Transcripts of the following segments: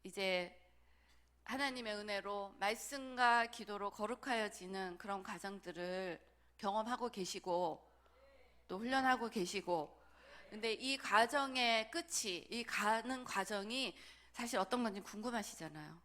이제 하나님의 은혜로 말씀과 기도로 거룩하여지는 그런 과정들을 경험하고 계시고 또 훈련하고 계시고, 근데 이 과정의 끝이, 이 가는 과정이 사실 어떤 건지 궁금하시잖아요.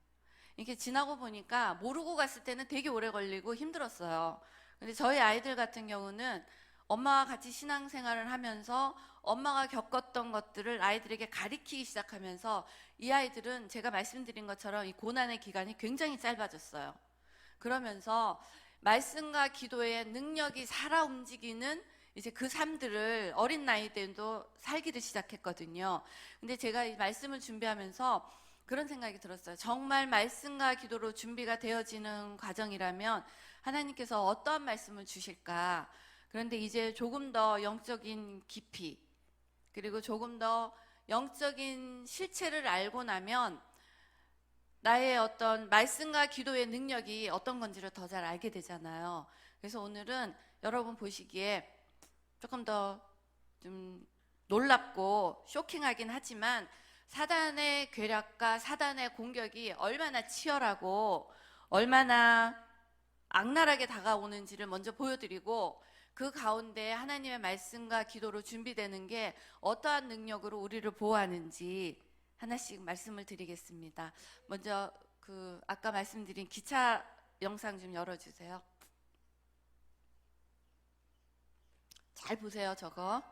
이게 지나고 보니까 모르고 갔을 때는 되게 오래 걸리고 힘들었어요. 근데 저희 아이들 같은 경우는 엄마와 같이 신앙생활을 하면서 엄마가 겪었던 것들을 아이들에게 가리키기 시작하면서 이 아이들은 제가 말씀드린 것처럼 이 고난의 기간이 굉장히 짧아졌어요. 그러면서 말씀과 기도의 능력이 살아 움직이는 이제 그 삶들을 어린 나이 때도 살기를 시작했거든요. 근데 제가 이 말씀을 준비하면서 그런 생각이 들었어요. 정말 말씀과 기도로 준비가 되어지는 과정이라면 하나님께서 어떠한 말씀을 주실까? 그런데 이제 조금 더 영적인 깊이, 그리고 조금 더 영적인 실체를 알고 나면 나의 어떤 말씀과 기도의 능력이 어떤 건지를 더 잘 알게 되잖아요. 그래서 오늘은 여러분 보시기에 조금 더 좀 놀랍고 쇼킹하긴 하지만 사단의 괴략과 사단의 공격이 얼마나 치열하고 얼마나 악랄하게 다가오는지를 먼저 보여드리고, 그 가운데 하나님의 말씀과 기도로 준비되는 게 어떠한 능력으로 우리를 보호하는지 하나씩 말씀을 드리겠습니다. 먼저 아까 말씀드린 기차 영상 좀 열어주세요. 잘 보세요, 저거.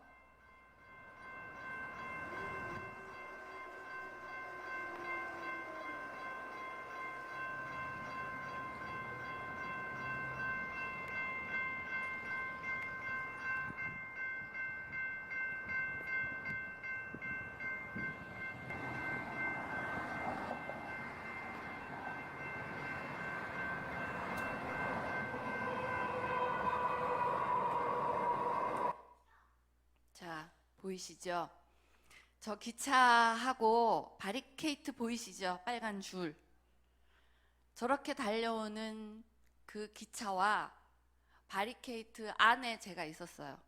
자, 보이시죠? 저 기차하고 바리케이트 보이시죠? 빨간 줄. 저렇게 달려오는 그 기차와 바리케이트 안에 제가 있었어요.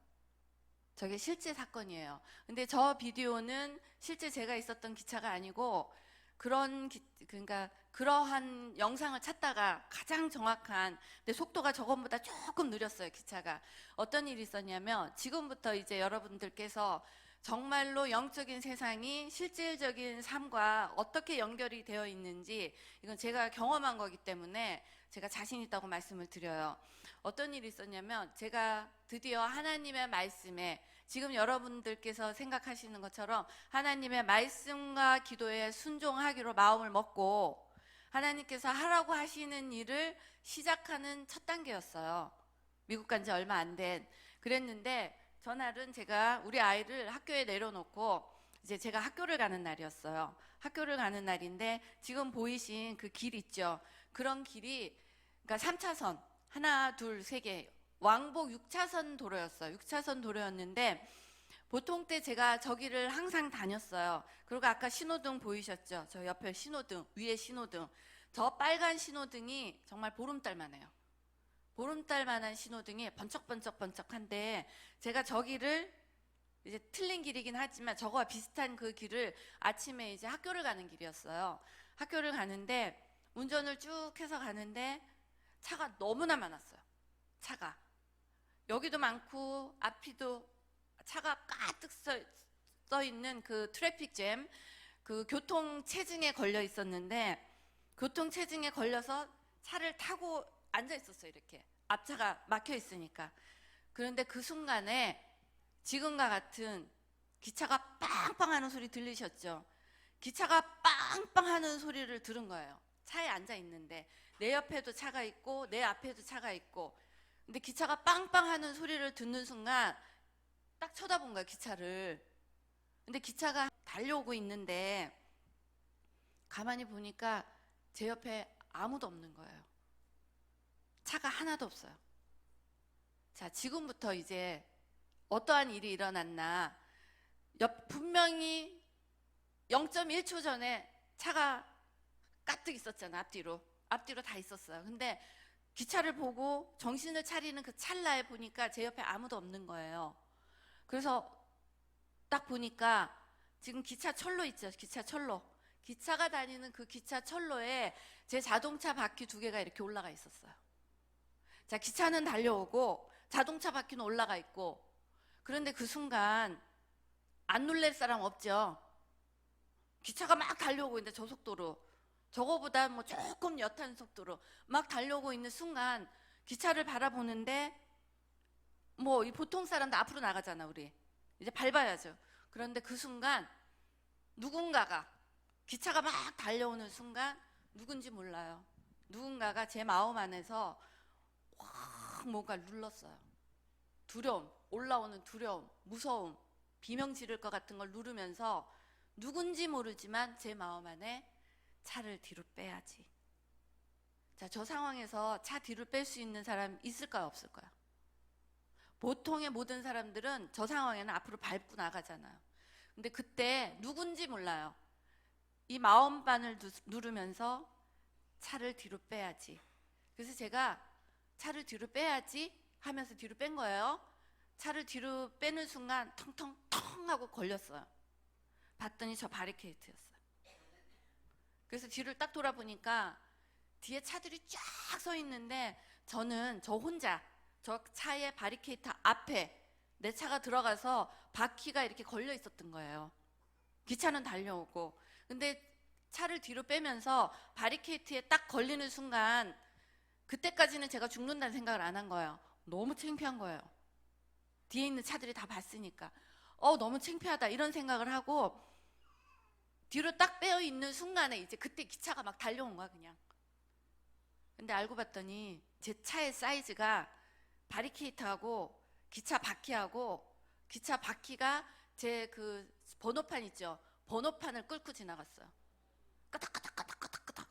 저게 실제 사건이에요. 근데 저 비디오는 실제 제가 있었던 기차가 아니고 그러니까 그러한 영상을 찾다가 가장 정확한, 근데 속도가 저것보다 조금 느렸어요, 기차가. 어떤 일이 있었냐면, 지금부터 이제 여러분들께서 정말로 영적인 세상이 실질적인 삶과 어떻게 연결이 되어 있는지, 이건 제가 경험한 거기 때문에 제가 자신 있다고 말씀을 드려요. 어떤 일이 있었냐면, 제가 드디어 하나님의 말씀에, 지금 여러분들께서 생각하시는 것처럼 하나님의 말씀과 기도에 순종하기로 마음을 먹고 하나님께서 하라고 하시는 일을 시작하는 첫 단계였어요. 미국 간 지 얼마 안 된. 그랬는데 전날은 제가 우리 아이를 학교에 내려놓고 이제 제가 학교를 가는 날이었어요. 학교를 가는 날인데 지금 보이신 그 길 있죠. 그런 길이, 그러니까 3차선, 하나, 둘, 세 개, 왕복 6차선 도로였어요. 6차선 도로였는데 보통 때 제가 저기를 항상 다녔어요. 그리고 아까 신호등 보이셨죠? 저 옆에 신호등, 위에 신호등. 저 빨간 신호등이 정말 보름달만 해요. 보름달만한 신호등이 번쩍번쩍번쩍한데, 제가 저기를 이제 틀린 길이긴 하지만 저거와 비슷한 그 길을 아침에 이제 학교를 가는 길이었어요. 학교를 가는데 운전을 쭉 해서 가는데 차가 너무나 많았어요. 차가 여기도 많고 앞이도 차가 가득 써 있는 그 트래픽 잼, 그 교통 체증에 걸려 있었는데, 교통 체증에 걸려서 차를 타고 앉아 있었어요. 이렇게 앞차가 막혀 있으니까. 그런데 그 순간에 지금과 같은 기차가 빵빵 하는 소리 들리셨죠? 기차가 빵빵 하는 소리를 들은 거예요. 차에 앉아 있는데 내 옆에도 차가 있고 내 앞에도 차가 있고, 근데 기차가 빵빵 하는 소리를 듣는 순간 딱 쳐다본 거야, 기차를. 근데 기차가 달려오고 있는데 가만히 보니까 제 옆에 아무도 없는 거예요. 차가 하나도 없어요. 자, 지금부터 이제 어떠한 일이 일어났나. 분명히 0.1초 전에 차가 가득 있었잖아. 앞뒤로 다 있었어요. 근데 기차를 보고 정신을 차리는 그 찰나에 보니까 제 옆에 아무도 없는 거예요. 그래서 딱 보니까 지금 기차 철로 있죠. 기차 철로. 기차가 다니는 그 기차 철로에 제 자동차 바퀴 2개가 이렇게 올라가 있었어요. 자, 기차는 달려오고 자동차 바퀴는 올라가 있고, 그런데 그 순간 안 놀랄 사람 없죠. 기차가 막 달려오고 있는데 저속도로, 저거보다 뭐 조금 여탄 속도로 막 달려오고 있는 순간 기차를 바라보는데, 뭐 이 보통 사람도 앞으로 나가잖아. 우리 이제 밟아야죠. 그런데 그 순간 누군가가, 기차가 막 달려오는 순간 누군지 몰라요, 누군가가 제 마음 안에서 확 뭔가 눌렀어요. 두려움, 올라오는 두려움, 무서움, 비명 지를 것 같은 걸 누르면서 누군지 모르지만 제 마음 안에 차를 뒤로 빼야지. 자, 저 상황에서 차 뒤로 뺄 수 있는 사람 있을까요, 없을까요? 보통의 모든 사람들은 저 상황에는 앞으로 밟고 나가잖아요. 근데 그때 누군지 몰라요. 이 마음반을 누르면서 차를 뒤로 빼야지. 그래서 제가 차를 뒤로 빼야지 하면서 뒤로 뺀 거예요. 차를 뒤로 빼는 순간 텅텅텅 하고 걸렸어요. 봤더니 저 바리케이트였어요. 그래서 뒤를 딱 돌아보니까 뒤에 차들이 쫙 서 있는데 저는 저 혼자 저 차의 바리케이트 앞에 내 차가 들어가서 바퀴가 이렇게 걸려 있었던 거예요. 기차는 달려오고. 근데 차를 뒤로 빼면서 바리케이트에 딱 걸리는 순간, 그때까지는 제가 죽는다는 생각을 안 한 거예요. 너무 창피한 거예요. 뒤에 있는 차들이 다 봤으니까. 너무 창피하다 이런 생각을 하고 뒤로 딱 빼어 있는 순간에 이제 그때 기차가 막 달려온 거야, 그냥. 근데 알고 봤더니 제 차의 사이즈가 바리케이트하고 기차 바퀴하고, 기차 바퀴가 제 그 번호판 있죠, 번호판을 끌고 지나갔어요. 까닥까닥까닥까닥까닥.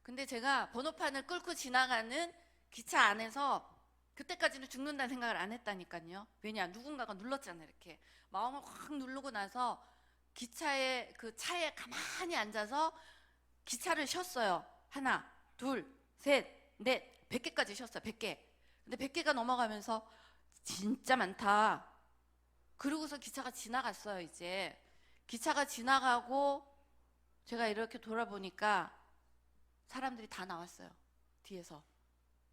근데 제가 번호판을 끌고 지나가는 기차 안에서 그때까지는 죽는다는 생각을 안 했다니까요. 왜냐, 누군가가 눌렀잖아요. 이렇게 마음을 확 누르고 나서 기차의 그 차에 가만히 앉아서 기차를 쉬었어요. 하나, 둘, 셋, 넷, 100개까지 쉬었어요. 100개. 근데 100개가 넘어가면서 진짜 많다. 그러고서 기차가 지나갔어요. 이제 기차가 지나가고 제가 이렇게 돌아보니까 사람들이 다 나왔어요. 뒤에서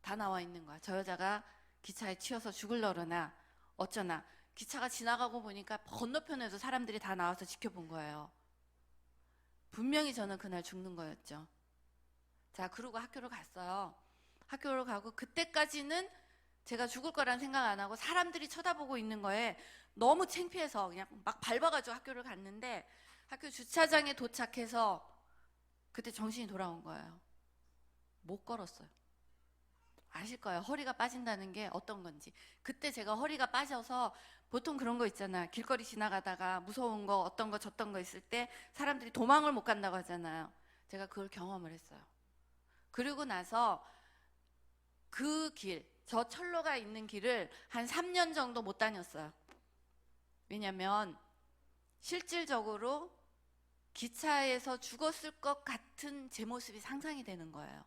다 나와 있는 거야. 저 여자가 기차에 치여서 죽을려나 어쩌나. 기차가 지나가고 보니까 건너편에도 사람들이 다 나와서 지켜본 거예요. 분명히 저는 그날 죽는 거였죠. 자, 그러고 학교를 갔어요. 학교를 가고 그때까지는 제가 죽을 거란 생각 안 하고 사람들이 쳐다보고 있는 거에 너무 창피해서 그냥 막 밟아가지고 학교를 갔는데, 학교 주차장에 도착해서 그때 정신이 돌아온 거예요. 못 걸었어요. 아실 거예요, 허리가 빠진다는 게 어떤 건지. 그때 제가 허리가 빠져서, 보통 그런 거 있잖아, 길거리 지나가다가 무서운 거 어떤 거 저떤 거 있을 때 사람들이 도망을 못 간다고 하잖아요. 제가 그걸 경험을 했어요. 그리고 나서 그 길, 저 철로가 있는 길을 한 3년 정도 못 다녔어요. 왜냐면 실질적으로 기차에서 죽었을 것 같은 제 모습이 상상이 되는 거예요.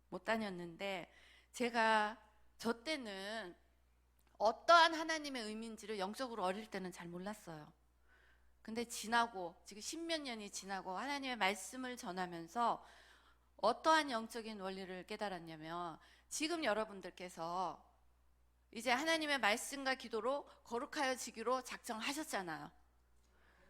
못 다녔는데, 제가 저 때는 어떠한 하나님의 의미인지를 영적으로 어릴 때는 잘 몰랐어요. 근데 지나고 지금 10몇 년이 지나고 하나님의 말씀을 전하면서 어떠한 영적인 원리를 깨달았냐면, 지금 여러분들께서 이제 하나님의 말씀과 기도로 거룩하여지기로 작정하셨잖아요.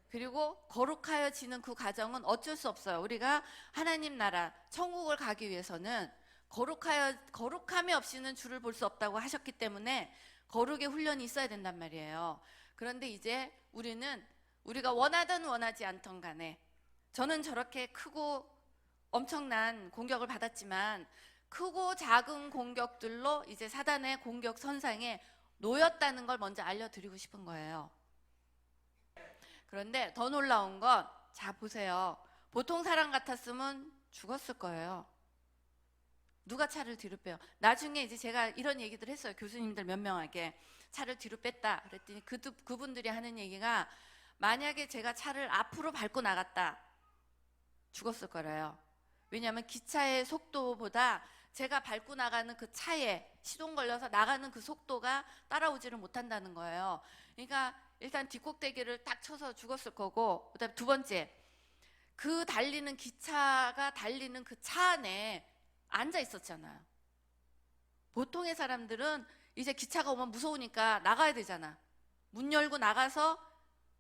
그리고 거룩하여지는 그 과정은 어쩔 수 없어요. 우리가 하나님 나라 천국을 가기 위해서는 거룩함이 없이는 주를 볼 수 없다고 하셨기 때문에 거룩의 훈련이 있어야 된단 말이에요. 그런데 이제 우리가 원하든 원하지 않던 간에, 저는 저렇게 크고 엄청난 공격을 받았지만 크고 작은 공격들로 이제 사단의 공격 선상에 놓였다는 걸 먼저 알려드리고 싶은 거예요. 그런데 더 놀라운 건, 자 보세요, 보통 사람 같았으면 죽었을 거예요. 누가 차를 뒤로 빼요? 나중에 이제 제가 이런 얘기들 했어요. 교수님들 몇 명에게 차를 뒤로 뺐다 그랬더니 그분들이 하는 얘기가, 만약에 제가 차를 앞으로 밟고 나갔다, 죽었을 거래요. 왜냐하면 기차의 속도보다 제가 밟고 나가는 그 차에 시동 걸려서 나가는 그 속도가 따라오지를 못한다는 거예요. 그러니까 일단 뒷꼭대기를 딱 쳐서 죽었을 거고, 그다음에 두 번째, 그 달리는 기차가 달리는 그 차 안에 앉아 있었잖아요. 보통의 사람들은 이제 기차가 오면 무서우니까 나가야 되잖아. 문 열고 나가서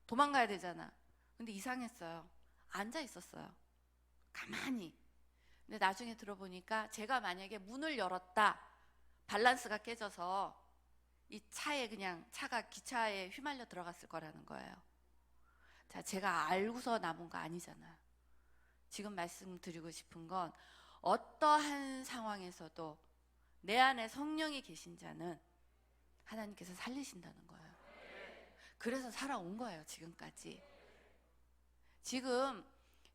도망가야 되잖아. 근데 이상했어요. 앉아 있었어요. 가만히. 근데 나중에 들어보니까 제가 만약에 문을 열었다, 밸런스가 깨져서 이 차에 그냥 차가 기차에 휘말려 들어갔을 거라는 거예요. 자, 제가 알고서 남은 거 아니잖아요. 지금 말씀드리고 싶은 건 어떠한 상황에서도 내 안에 성령이 계신 자는 하나님께서 살리신다는 거예요. 그래서 살아온 거예요, 지금까지. 지금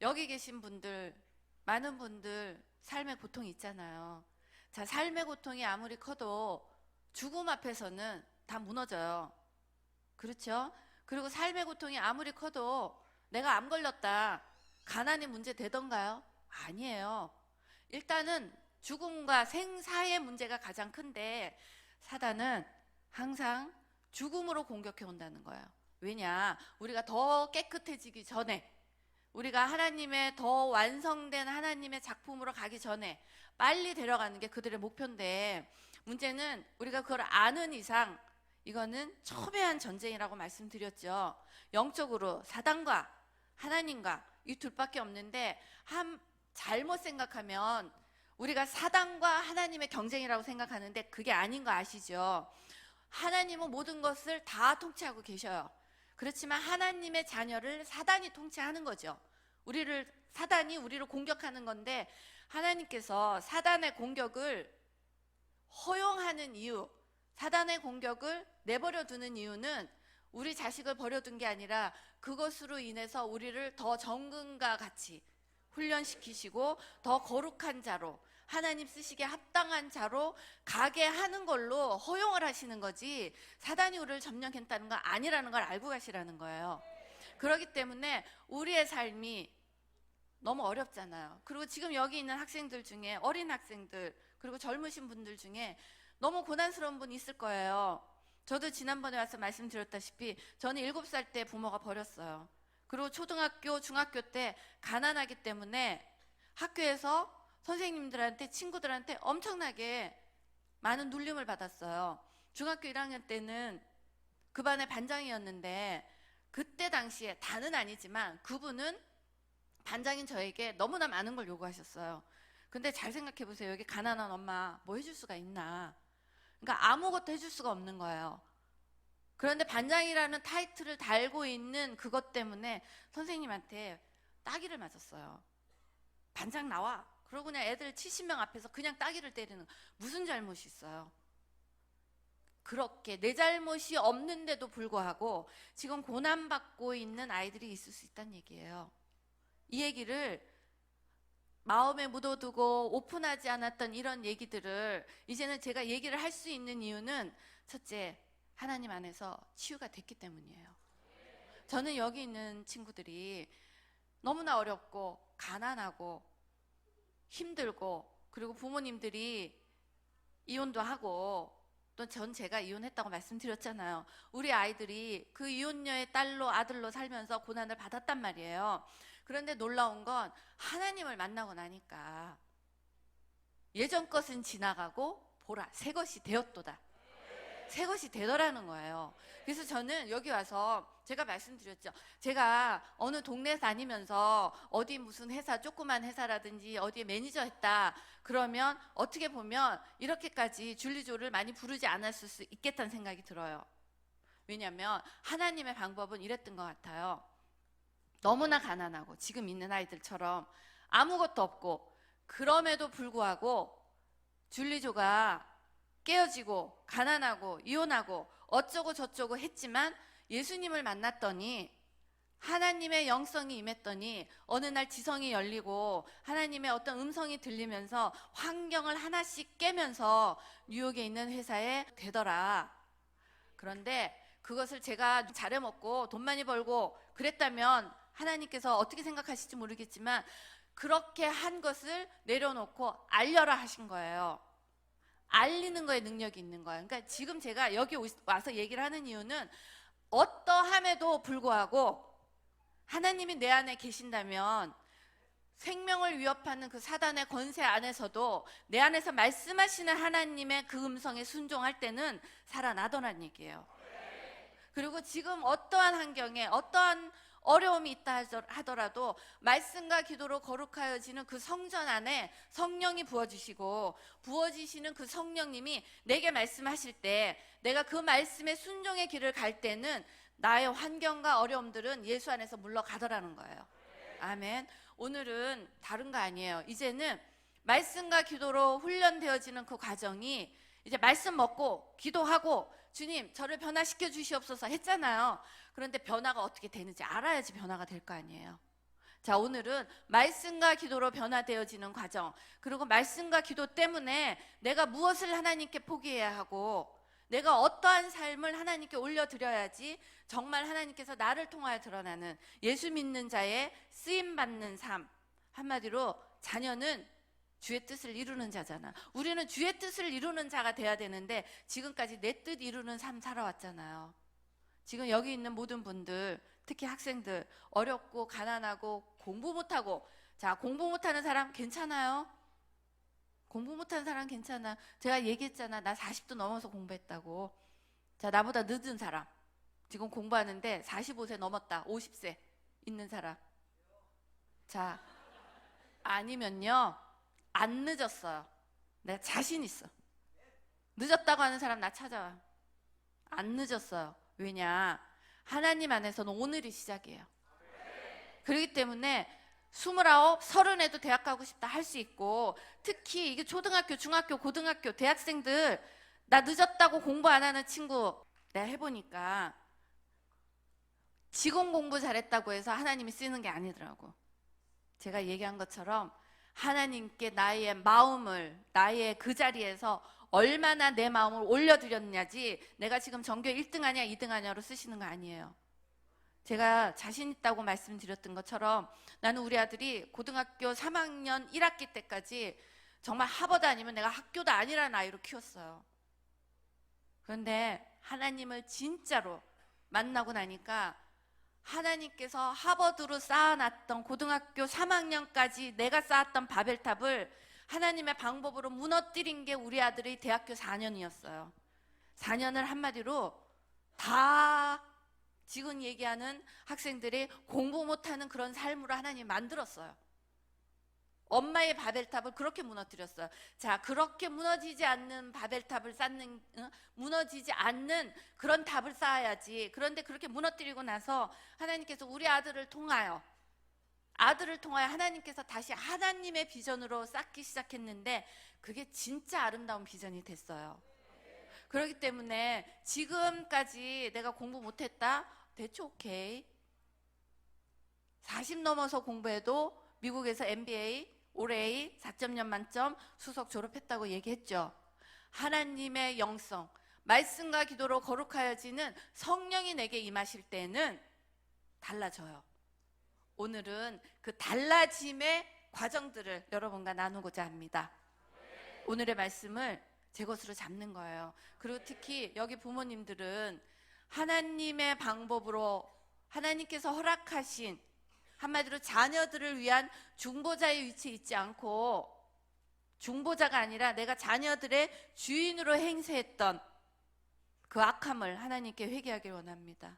여기 계신 분들, 많은 분들 삶의 고통이 있잖아요. 자, 삶의 고통이 아무리 커도 죽음 앞에서는 다 무너져요. 그렇죠? 그리고 삶의 고통이 아무리 커도 내가 암 걸렸다, 가난이 문제 되던가요? 아니에요. 일단은 죽음과 생사의 문제가 가장 큰데 사단은 항상 죽음으로 공격해 온다는 거예요. 왜냐? 우리가 더 깨끗해지기 전에, 우리가 하나님의 더 완성된 하나님의 작품으로 가기 전에 빨리 데려가는 게 그들의 목표인데, 문제는 우리가 그걸 아는 이상 이거는 첨예한 전쟁이라고 말씀드렸죠. 영적으로 사단과 하나님과 이 둘밖에 없는데, 잘못 생각하면 우리가 사단과 하나님의 경쟁이라고 생각하는데 그게 아닌 거 아시죠? 하나님은 모든 것을 다 통치하고 계셔요. 그렇지만 하나님의 자녀를 사단이 통치하는 거죠. 사단이 우리를 공격하는 건데, 하나님께서 사단의 공격을 허용하는 이유, 사단의 공격을 내버려 두는 이유는 우리 자식을 버려둔 게 아니라 그것으로 인해서 우리를 더 정금과 같이 훈련시키시고 더 거룩한 자로, 하나님 쓰시기에 합당한 자로 가게 하는 걸로 허용을 하시는 거지, 사단이 우리를 점령했다는 건 아니라는 걸 알고 가시라는 거예요. 그렇기 때문에 우리의 삶이 너무 어렵잖아요. 그리고 지금 여기 있는 학생들 중에, 어린 학생들 그리고 젊으신 분들 중에 너무 고난스러운 분 있을 거예요. 저도 지난번에 와서 말씀드렸다시피 저는 7살 때 부모가 버렸어요. 그리고 초등학교, 중학교 때 가난하기 때문에 학교에서 선생님들한테, 친구들한테 엄청나게 많은 눌림을 받았어요. 중학교 1학년 때는 그 반의 반장이었는데, 그때 당시에 다는 아니지만 그분은 반장인 저에게 너무나 많은 걸 요구하셨어요. 근데 잘 생각해 보세요. 여기 가난한 엄마 뭐 해줄 수가 있나? 그러니까 아무것도 해줄 수가 없는 거예요. 그런데 반장이라는 타이틀을 달고 있는 그것 때문에 선생님한테 따기를 맞았어요. 반장 나와. 그러고 그냥 애들 70명 앞에서 그냥 따기를 때리는, 무슨 잘못이 있어요? 그렇게 내 잘못이 없는데도 불구하고 지금 고난받고 있는 아이들이 있을 수 있다는 얘기예요. 이 얘기를 마음에 묻어두고 오픈하지 않았던 이런 얘기들을 이제는 제가 얘기를 할 수 있는 이유는, 첫째, 하나님 안에서 치유가 됐기 때문이에요. 저는 여기 있는 친구들이 너무나 어렵고 가난하고 힘들고, 그리고 부모님들이 이혼도 하고, 또 제가 이혼했다고 말씀드렸잖아요. 우리 아이들이 그 이혼녀의 딸로, 아들로 살면서 고난을 받았단 말이에요. 그런데 놀라운 건 하나님을 만나고 나니까 예전 것은 지나가고 보라, 새 것이 되었도다. 새 것이 되더라는 거예요. 그래서 저는 여기 와서 제가 말씀드렸죠. 제가 어느 동네 다니면서 어디 무슨 회사, 조그만 회사라든지 어디에 매니저 했다 그러면 어떻게 보면 이렇게까지 줄리조를 많이 부르지 않았을 수 있겠다는 생각이 들어요. 왜냐하면 하나님의 방법은 이랬던 것 같아요. 너무나 가난하고 지금 있는 아이들처럼 아무것도 없고, 그럼에도 불구하고 줄리조가 깨어지고 가난하고 이혼하고 어쩌고 저쩌고 했지만 예수님을 만났더니, 하나님의 영성이 임했더니 어느 날 지성이 열리고 하나님의 어떤 음성이 들리면서 환경을 하나씩 깨면서 뉴욕에 있는 회사에 되더라. 그런데 그것을 제가 잘해먹고 돈 많이 벌고 그랬다면 하나님께서 어떻게 생각하실지 모르겠지만 그렇게 한 것을 내려놓고 알려라 하신 거예요. 알리는 거에 능력이 있는 거예요. 그러니까 지금 제가 여기 와서 얘기를 하는 이유는, 어떠함에도 불구하고 하나님이 내 안에 계신다면 생명을 위협하는 그 사단의 권세 안에서도 내 안에서 말씀하시는 하나님의 그 음성에 순종할 때는 살아나더란 얘기예요. 그리고 지금 어떠한 환경에 어떠한 어려움이 있다 하더라도 말씀과 기도로 거룩하여지는 그 성전 안에 성령이 부어지시고, 부어지시는 그 성령님이 내게 말씀하실 때 내가 그 말씀의 순종의 길을 갈 때는 나의 환경과 어려움들은 예수 안에서 물러가더라는 거예요. 아멘. 오늘은 다른 거 아니에요. 이제는 말씀과 기도로 훈련되어지는 그 과정이, 이제 말씀 먹고 기도하고 주님 저를 변화시켜 주시옵소서 했잖아요. 그런데 변화가 어떻게 되는지 알아야지 변화가 될 거 아니에요. 자, 오늘은 말씀과 기도로 변화되어지는 과정, 그리고 말씀과 기도 때문에 내가 무엇을 하나님께 포기해야 하고 내가 어떠한 삶을 하나님께 올려드려야지 정말 하나님께서 나를 통하여 드러나는 예수 믿는 자의 쓰임받는 삶. 한마디로 자녀는 주의 뜻을 이루는 자잖아. 우리는 주의 뜻을 이루는 자가 돼야 되는데 지금까지 내 뜻 이루는 삶 살아왔잖아요. 지금 여기 있는 모든 분들, 특히 학생들, 어렵고 가난하고 공부 못하고, 자, 공부 못하는 사람 괜찮아요? 공부 못하는 사람 괜찮아. 제가 얘기했잖아. 나 40도 넘어서 공부했다고. 자, 나보다 늦은 사람, 지금 공부하는데 45세 넘었다, 50세 있는 사람. 자, 아니면요, 안 늦었어요. 내가 자신 있어. 늦었다고 하는 사람 나 찾아와. 안 늦었어요. 왜냐? 하나님 안에서는 오늘이 시작이에요. 그렇기 때문에 29, 30에도 대학 가고 싶다 할 수 있고, 특히 이게 초등학교, 중학교, 고등학교, 대학생들, 나 늦었다고 공부 안 하는 친구 내가 해보니까 직원 공부 잘했다고 해서 하나님이 쓰는 게 아니더라고. 제가 얘기한 것처럼 하나님께 나의 마음을, 나의 그 자리에서 얼마나 내 마음을 올려드렸냐지 내가 지금 전교 1등 하냐 2등 하냐로 쓰시는 거 아니에요. 제가 자신 있다고 말씀드렸던 것처럼 나는 우리 아들이 고등학교 3학년 1학기 때까지 정말 하버드 아니면 내가 학교도 아니라는 아이로 키웠어요. 그런데 하나님을 진짜로 만나고 나니까 하나님께서 하버드로 쌓아놨던 고등학교 3학년까지 내가 쌓았던 바벨탑을 하나님의 방법으로 무너뜨린 게 우리 아들의 대학교 4년이었어요. 4년을 한마디로 다 지금 얘기하는 학생들이 공부 못하는 그런 삶으로 하나님 만들었어요. 엄마의 바벨탑을 그렇게 무너뜨렸어요. 자, 그렇게 무너지지 않는 바벨탑을 쌓는, 무너지지 않는 그런 탑을 쌓아야지. 그런데 그렇게 무너뜨리고 나서 하나님께서 우리 아들을 통하여 하나님께서 다시 하나님의 비전으로 쌓기 시작했는데 그게 진짜 아름다운 비전이 됐어요. 그렇기 때문에 지금까지 내가 공부 못했다? 대충 오케이. 40 넘어서 공부해도 미국에서 MBA, 올해 4.0 만점 수석 졸업했다고 얘기했죠. 하나님의 영성, 말씀과 기도로 거룩하여지는 성령이 내게 임하실 때는 달라져요. 오늘은 그 달라짐의 과정들을 여러분과 나누고자 합니다. 오늘의 말씀을 제 것으로 잡는 거예요. 그리고 특히 여기 부모님들은 하나님의 방법으로 하나님께서 허락하신, 한마디로 자녀들을 위한 중보자의 위치에 있지 않고 중보자가 아니라 내가 자녀들의 주인으로 행세했던 그 악함을 하나님께 회개하길 원합니다.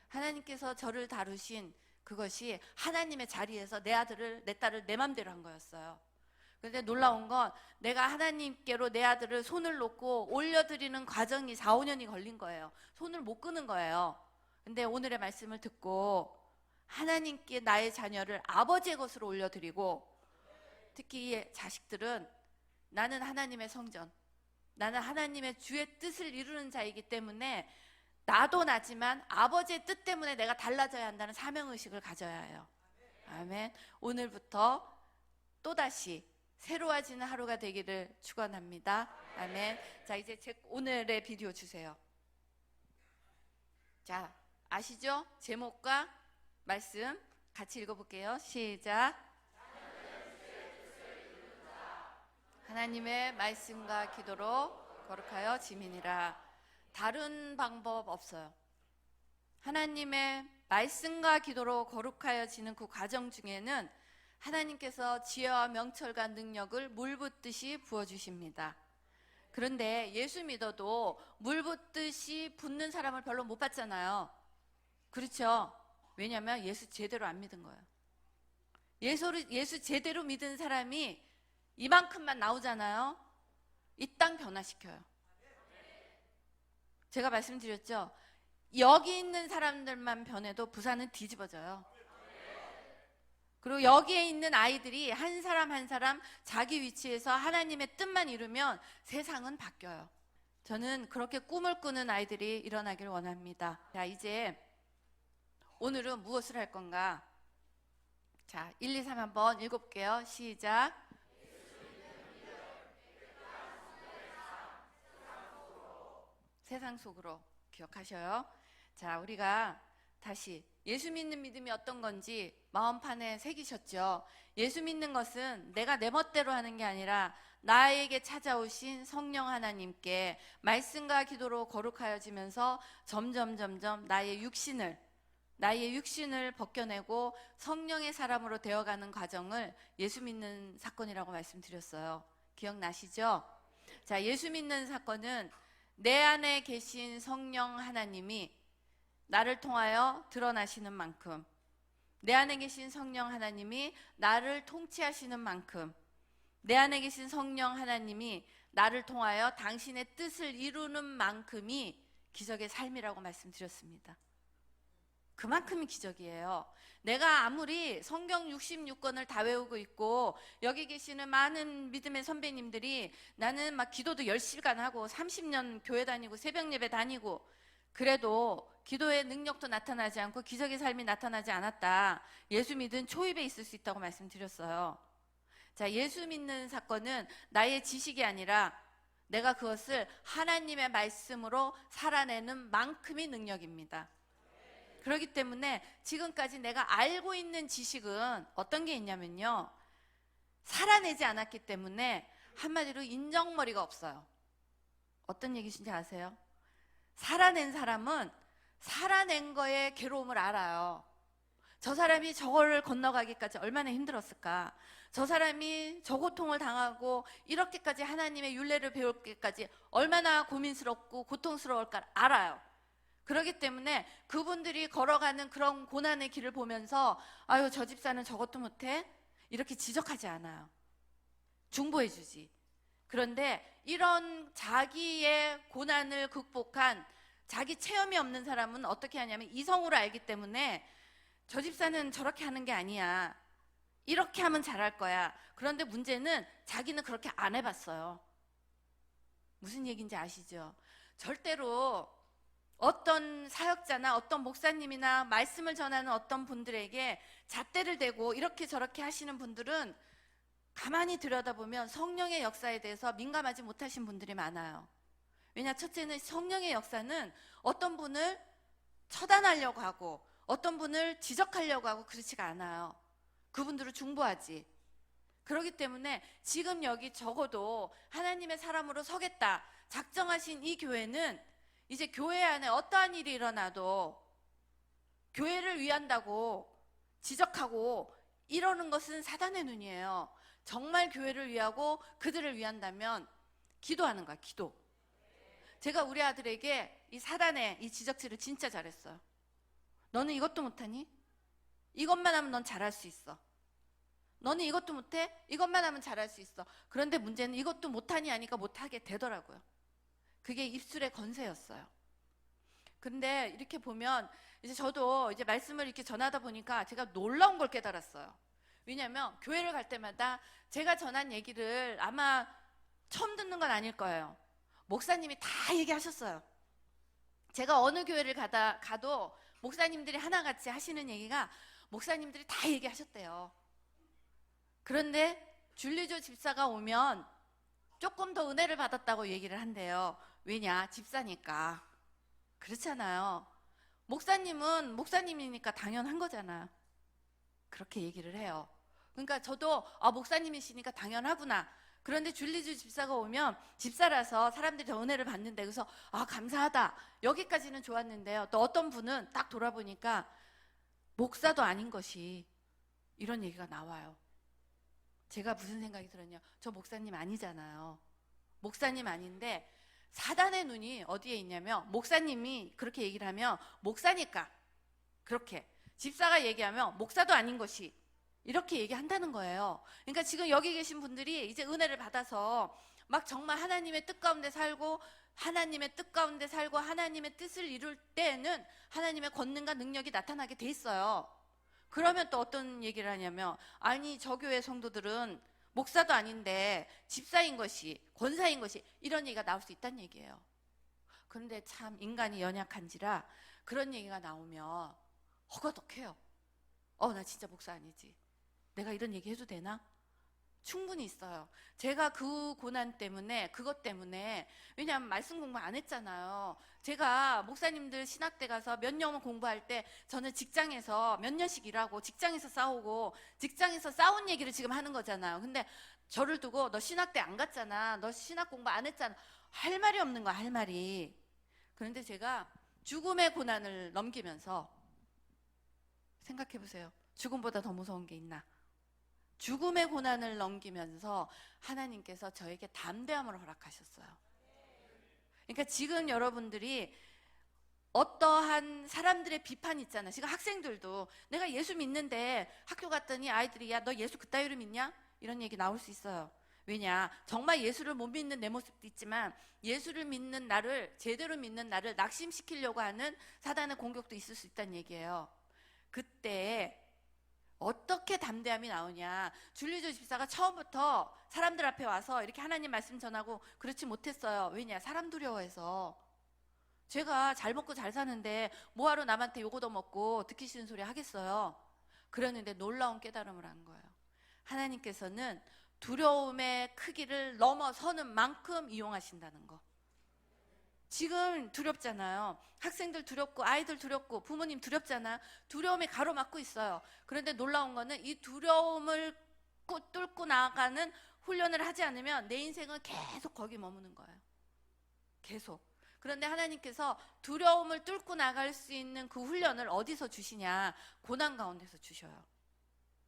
하나님께서 저를 다루신 그것이 하나님의 자리에서 내 아들을, 내 딸을 내 맘대로 한 거였어요. 그런데 놀라운 건 내가 하나님께로 내 아들을 손을 놓고 올려드리는 과정이 4, 5년이 걸린 거예요. 손을 못 끄는 거예요. 근데 오늘의 말씀을 듣고 하나님께 나의 자녀를 아버지의 것으로 올려드리고, 특히 이 자식들은 나는 하나님의 성전, 나는 하나님의 주의 뜻을 이루는 자이기 때문에 나도 나지만 아버지의 뜻 때문에 내가 달라져야 한다는 사명의식을 가져야 해요. 아멘. 오늘부터 또다시 새로워지는 하루가 되기를 축원합니다. 아멘. 자, 이제 오늘의 비디오 주세요. 자, 아시죠? 제목과 말씀 같이 읽어볼게요. 시작. 하나님의 말씀과 기도로 거룩하여 지민이라. 다른 방법 없어요. 하나님의 말씀과 기도로 거룩하여지는 그 과정 중에는 하나님께서 지혜와 명철과 능력을 물 붓듯이 부어주십니다. 그런데 예수 믿어도 물 붓듯이 붓는 사람을 별로 못 봤잖아요. 그렇죠? 왜냐하면 예수 제대로 안 믿은 거예요. 예수 제대로 믿은 사람이 이만큼만 나오잖아요. 이 땅 변화시켜요. 제가 말씀드렸죠? 여기 있는 사람들만 변해도 부산은 뒤집어져요. 그리고 여기에 있는 아이들이 한 사람 한 사람 자기 위치에서 하나님의 뜻만 이루면 세상은 바뀌어요. 저는 그렇게 꿈을 꾸는 아이들이 일어나길 원합니다. 자, 이제 오늘은 무엇을 할 건가? 자, 1, 2, 3 한번 읽어볼게요. 시작. 세상 속으로 기억하셔요. 자, 우리가 다시 예수 믿는 믿음이 어떤 건지 마음판에 새기셨죠. 예수 믿는 것은 내가 내 멋대로 하는 게 아니라 나에게 찾아오신 성령 하나님께 말씀과 기도로 거룩하여지면서 점점 나의 육신을 벗겨내고 성령의 사람으로 되어가는 과정을 예수 믿는 사건이라고 말씀드렸어요. 기억나시죠? 자, 예수 믿는 사건은 내 안에 계신 성령 하나님이 나를 통하여 드러나시는 만큼, 내 안에 계신 성령 하나님이 나를 통치하시는 만큼, 내 안에 계신 성령 하나님이 나를 통하여 당신의 뜻을 이루는 만큼이 기적의 삶이라고 말씀드렸습니다. 그만큼이 기적이에요. 내가 아무리 성경 66권을 다 외우고 있고 여기 계시는 많은 믿음의 선배님들이 나는 막 기도도 10시간 하고 30년 교회 다니고 새벽 예배 다니고 그래도 기도의 능력도 나타나지 않고 기적의 삶이 나타나지 않았다. 예수 믿은 초입에 있을 수 있다고 말씀드렸어요. 자, 예수 믿는 사건은 나의 지식이 아니라 내가 그것을 하나님의 말씀으로 살아내는 만큼의 능력입니다. 그렇기 때문에 지금까지 내가 알고 있는 지식은 어떤 게 있냐면요, 살아내지 않았기 때문에 한마디로 인정머리가 없어요. 어떤 얘기신지 아세요? 살아낸 사람은 살아낸 거의 괴로움을 알아요. 저 사람이 저거를 건너가기까지 얼마나 힘들었을까? 저 사람이 저 고통을 당하고 이렇게까지 하나님의 율례를 배울게까지 얼마나 고민스럽고 고통스러울까 알아요. 그렇기 때문에 그분들이 걸어가는 그런 고난의 길을 보면서 아유, 저 집사는 저것도 못해? 이렇게 지적하지 않아요. 중보해 주지. 그런데 이런 자기의 고난을 극복한 자기 체험이 없는 사람은 어떻게 하냐면 이성으로 알기 때문에 저 집사는 저렇게 하는 게 아니야. 이렇게 하면 잘할 거야. 그런데 문제는 자기는 그렇게 안 해봤어요. 무슨 얘기인지 아시죠? 절대로 어떤 사역자나 어떤 목사님이나 말씀을 전하는 어떤 분들에게 잣대를 대고 이렇게 저렇게 하시는 분들은 가만히 들여다보면 성령의 역사에 대해서 민감하지 못하신 분들이 많아요. 왜냐, 첫째는 성령의 역사는 어떤 분을 처단하려고 하고 어떤 분을 지적하려고 하고 그렇지가 않아요. 그분들을 중보하지. 그렇기 때문에 지금 여기 적어도 하나님의 사람으로 서겠다 작정하신 이 교회는 이제 교회 안에 어떠한 일이 일어나도 교회를 위한다고 지적하고 이러는 것은 사단의 눈이에요. 정말 교회를 위하고 그들을 위한다면 기도하는 거야, 기도. 제가 우리 아들에게 이 사단의 이 지적질을 진짜 잘했어요. 너는 이것도 못하니? 이것만 하면 넌 잘할 수 있어. 너는 이것도 못해? 이것만 하면 잘할 수 있어. 그런데 문제는 이것도 못하니 하니까 못하게 되더라고요. 그게 입술의 건세였어요. 근데 이렇게 보면 이제 저도 이제 말씀을 이렇게 전하다 보니까 제가 놀라운 걸 깨달았어요. 왜냐하면 교회를 갈 때마다 제가 전한 얘기를 아마 처음 듣는 건 아닐 거예요. 목사님이 다 얘기하셨어요. 제가 어느 교회를 가도 목사님들이 하나같이 하시는 얘기가 목사님들이 다 얘기하셨대요. 그런데 줄리조 집사가 오면 조금 더 은혜를 받았다고 얘기를 한대요. 왜냐? 집사니까. 그렇잖아요. 목사님은 목사님이니까 당연한 거잖아요. 그렇게 얘기를 해요. 그러니까 저도 목사님이시니까 당연하구나. 그런데 줄리주 집사가 오면 집사라서 사람들이 더 은혜를 받는데 그래서 감사하다. 여기까지는 좋았는데요. 또 어떤 분은 딱 돌아보니까 목사도 아닌 것이 이런 얘기가 나와요. 제가 무슨 생각이 들었냐, 저 목사님 아니잖아요. 목사님 아닌데 사단의 눈이 어디에 있냐면, 목사님이 그렇게 얘기를 하면 목사니까 그렇게, 집사가 얘기하면 목사도 아닌 것이, 이렇게 얘기한다는 거예요. 그러니까 지금 여기 계신 분들이 이제 은혜를 받아서 막 정말 하나님의 뜻 가운데 살고, 하나님의 뜻 가운데 살고 하나님의 뜻을 이룰 때에는 하나님의 권능과 능력이 나타나게 돼 있어요. 그러면 또 어떤 얘기를 하냐면, 아니 저 교회 성도들은 목사도 아닌데 집사인 것이, 권사인 것이, 이런 얘기가 나올 수 있다는 얘기예요. 그런데 참 인간이 연약한지라 그런 얘기가 나오면 허거덕해요. 나 진짜 목사 아니지, 내가 이런 얘기 해도 되나? 충분히 있어요. 제가 그 고난 때문에, 그것 때문에, 왜냐하면 말씀 공부 안 했잖아요. 제가 목사님들 신학대 가서 몇 년을 공부할 때 저는 직장에서 몇 년씩 일하고 직장에서 싸우고 직장에서 싸운 얘기를 지금 하는 거잖아요. 근데 저를 두고 너 신학대 안 갔잖아, 너 신학 공부 안 했잖아, 할 말이 없는 거야, 할 말이. 그런데 제가 죽음의 고난을 넘기면서, 생각해 보세요. 죽음보다 더 무서운 게 있나? 죽음의 고난을 넘기면서 하나님께서 저에게 담대함을 허락하셨어요. 그러니까 지금 여러분들이 어떠한 사람들의 비판 있잖아. 지금 학생들도 내가 예수 믿는데 학교 갔더니 아이들이 야, 너 예수 그따위로 믿냐? 이런 얘기 나올 수 있어요. 왜냐? 정말 예수를 못 믿는 내 모습도 있지만 예수를 믿는 나를, 제대로 믿는 나를 낙심시키려고 하는 사단의 공격도 있을 수 있다는 얘기예요. 그때 어떻게 담대함이 나오냐? 줄리조 집사가 처음부터 사람들 앞에 와서 이렇게 하나님 말씀 전하고 그렇지 못했어요. 왜냐? 사람 두려워해서. 제가 잘 먹고 잘 사는데 뭐하러 남한테 욕 얻어먹고 듣기 싫은 소리 하겠어요? 그랬는데 놀라운 깨달음을 한 거예요. 하나님께서는 두려움의 크기를 넘어서는 만큼 이용하신다는 거. 지금 두렵잖아요. 학생들 두렵고 아이들 두렵고 부모님 두렵잖아. 두려움이 가로막고 있어요. 그런데 놀라운 거는 이 두려움을 뚫고 나아가는 훈련을 하지 않으면 내 인생은 계속 거기 머무는 거예요. 계속. 그런데 하나님께서 두려움을 뚫고 나갈 수 있는 그 훈련을 어디서 주시냐? 고난 가운데서 주셔요.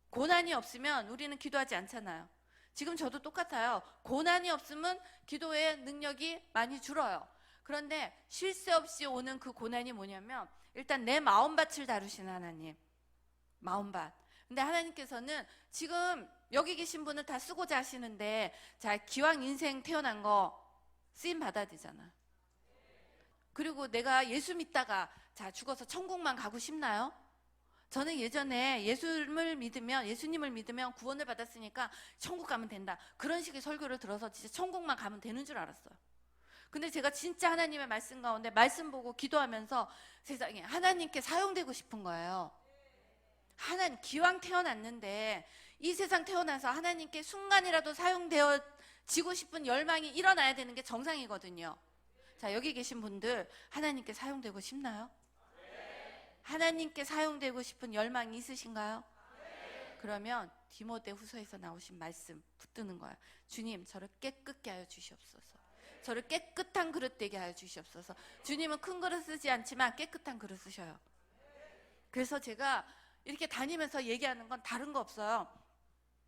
고난이 없으면 우리는 기도하지 않잖아요. 지금 저도 똑같아요. 고난이 없으면 기도의 능력이 많이 줄어요. 그런데 쉴 새 없이 오는 그 고난이 뭐냐면, 일단 내 마음밭을 다루시는 하나님, 마음밭. 근데 하나님께서는 지금 여기 계신 분은 다 쓰고자 하시는데, 자, 기왕 인생 태어난 거 쓰임 받아야 되잖아. 그리고 내가 예수 믿다가 자 죽어서 천국만 가고 싶나요? 저는 예전에 예수님을 믿으면 구원을 받았으니까 천국 가면 된다, 그런 식의 설교를 들어서 진짜 천국만 가면 되는 줄 알았어요. 근데 제가 진짜 하나님의 말씀 가운데 말씀 보고 기도하면서 세상에 하나님께 사용되고 싶은 거예요. 하나님, 기왕 태어났는데 이 세상 태어나서 하나님께 순간이라도 사용되어지고 싶은 열망이 일어나야 되는 게 정상이거든요. 자, 여기 계신 분들 하나님께 사용되고 싶나요? 하나님께 사용되고 싶은 열망이 있으신가요? 그러면 디모데후서에서 나오신 말씀 붙드는 거예요. 주님, 저를 깨끗게 하여 주시옵소서. 저를 깨끗한 그릇 되게 하여 주시옵소서. 주님은 큰 그릇 쓰지 않지만 깨끗한 그릇 쓰셔요. 그래서 제가 이렇게 다니면서 얘기하는 건 다른 거 없어요.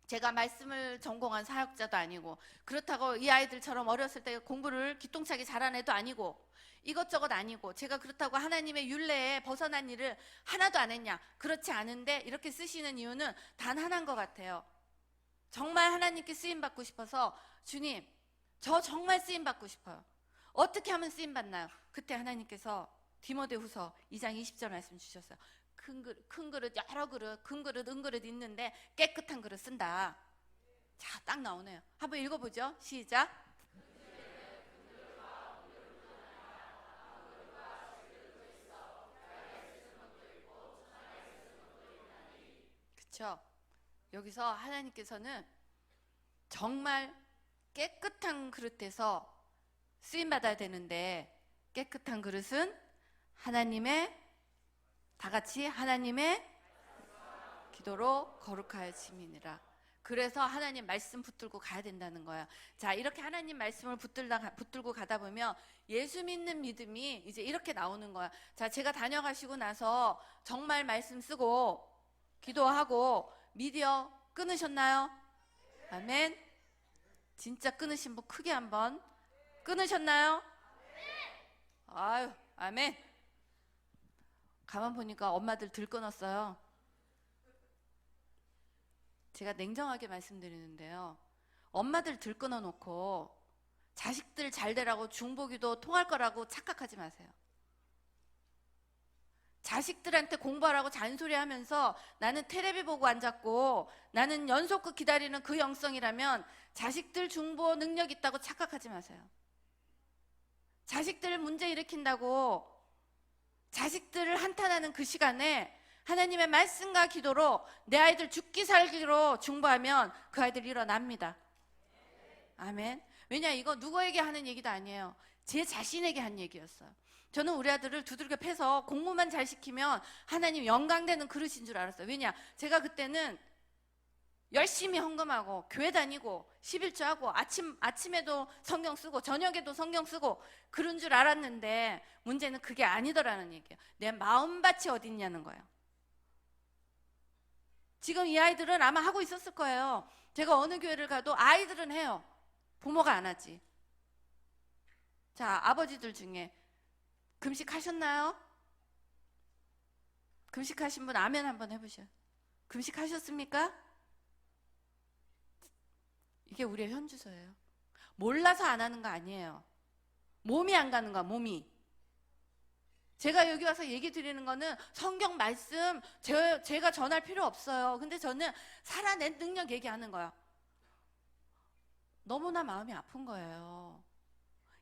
제가 말씀을 전공한 사역자도 아니고, 그렇다고 이 아이들처럼 어렸을 때 공부를 기똥차게 잘한 애도 아니고, 이것저것 아니고, 제가 그렇다고 하나님의 율례에 벗어난 일을 하나도 안 했냐? 그렇지 않은데 이렇게 쓰시는 이유는 단 하나인 것 같아요. 정말 하나님께 쓰임받고 싶어서, 주님, 저 정말 쓰임받고 싶어요. 어떻게 하면 쓰임받나요? 그때 하나님께서 디모데후서 2장 20절 말씀 주셨어요. 큰 그릇, 여러 그릇, 큰 그릇, 은그릇 있는데 깨끗한 그릇 쓴다. 자, 딱 나오네요. 한번 읽어보죠. 시작. 그렇죠? 여기서 하나님께서는 정말 깨끗한 그릇에서 쓰임받아야 되는데, 깨끗한 그릇은 다 같이 하나님의 기도로 거룩하여짐이니라. 그래서 하나님 말씀 붙들고 가야 된다는 거예요. 자, 이렇게 하나님 말씀을 붙들고 가다 보면 예수 믿는 믿음이 이제 이렇게 나오는 거야. 자, 제가 다녀가시고 나서 정말 말씀 쓰고 기도하고 미디어 끊으셨나요? 아멘. 진짜 끊으신 분 크게 한번. 끊으셨나요? 아유, 아멘. 가만 보니까 엄마들 들 끊었어요. 제가 냉정하게 말씀드리는데요, 엄마들 들 끊어놓고 자식들 잘 되라고 중보기도 통할 거라고 착각하지 마세요. 자식들한테 공부하라고 잔소리하면서 나는 테레비 보고 앉았고 나는 연속극 기다리는 그 영성이라면 자식들 중보 능력 있다고 착각하지 마세요. 자식들 문제 일으킨다고 자식들을 한탄하는 그 시간에 하나님의 말씀과 기도로 내 아이들 죽기 살기로 중보하면 그 아이들 일어납니다. 아멘. 왜냐, 이거 누구에게 하는 얘기도 아니에요. 제 자신에게 한 얘기였어요. 저는 우리 아들을 두들겨 패서 공부만 잘 시키면 하나님 영광되는 그릇인 줄 알았어요. 왜냐, 제가 그때는 열심히 헌금하고 교회 다니고 11조하고 아침에도 성경 쓰고 저녁에도 성경 쓰고 그런 줄 알았는데 문제는 그게 아니더라는 얘기예요. 내 마음밭이 어디 있냐는 거예요. 지금 이 아이들은 아마 하고 있었을 거예요. 제가 어느 교회를 가도 아이들은 해요. 부모가 안 하지. 자, 아버지들 중에 금식하셨나요? 금식하신 분 아멘 한번 해보셔요. 금식하셨습니까? 이게 우리의 현주소예요. 몰라서 안 하는 거 아니에요. 몸이 안 가는 거야, 몸이. 제가 여기 와서 얘기 드리는 거는 성경 말씀 제가 전할 필요 없어요. 근데 저는 살아낸 능력 얘기하는 거예요. 너무나 마음이 아픈 거예요.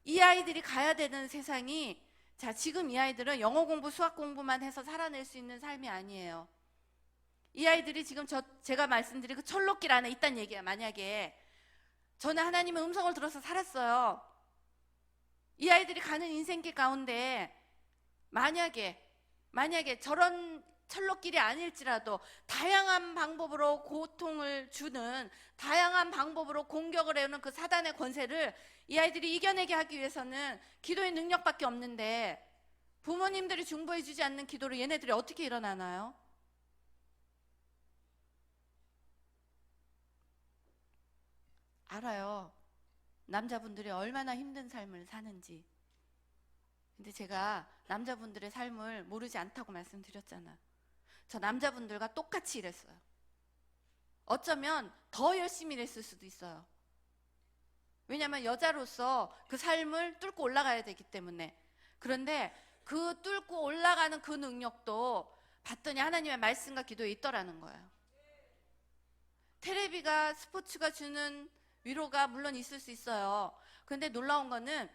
이 아이들이 가야 되는 세상이, 자, 지금 이 아이들은 영어 공부, 수학 공부만 해서 살아낼 수 있는 삶이 아니에요. 이 아이들이 지금 제가 말씀드린 그 철록길 안에 있다는 얘기예요. 만약에 저는 하나님의 음성을 들어서 살았어요. 이 아이들이 가는 인생길 가운데 만약에 저런 철록길이 아닐지라도 다양한 방법으로 고통을 주는, 다양한 방법으로 공격을 해오는 그 사단의 권세를 이 아이들이 이겨내게 하기 위해서는 기도의 능력밖에 없는데, 부모님들이 중보해 주지 않는 기도로 얘네들이 어떻게 일어나나요? 알아요. 남자분들이 얼마나 힘든 삶을 사는지. 근데 제가 남자분들의 삶을 모르지 않다고 말씀드렸잖아요. 저 남자분들과 똑같이 일했어요. 어쩌면 더 열심히 일했을 수도 있어요. 왜냐하면 여자로서 그 삶을 뚫고 올라가야 되기 때문에. 그런데 그 뚫고 올라가는 그 능력도 봤더니 하나님의 말씀과 기도에 있더라는 거예요. 텔레비가, 스포츠가 주는 위로가 물론 있을 수 있어요. 그런데 놀라운 거는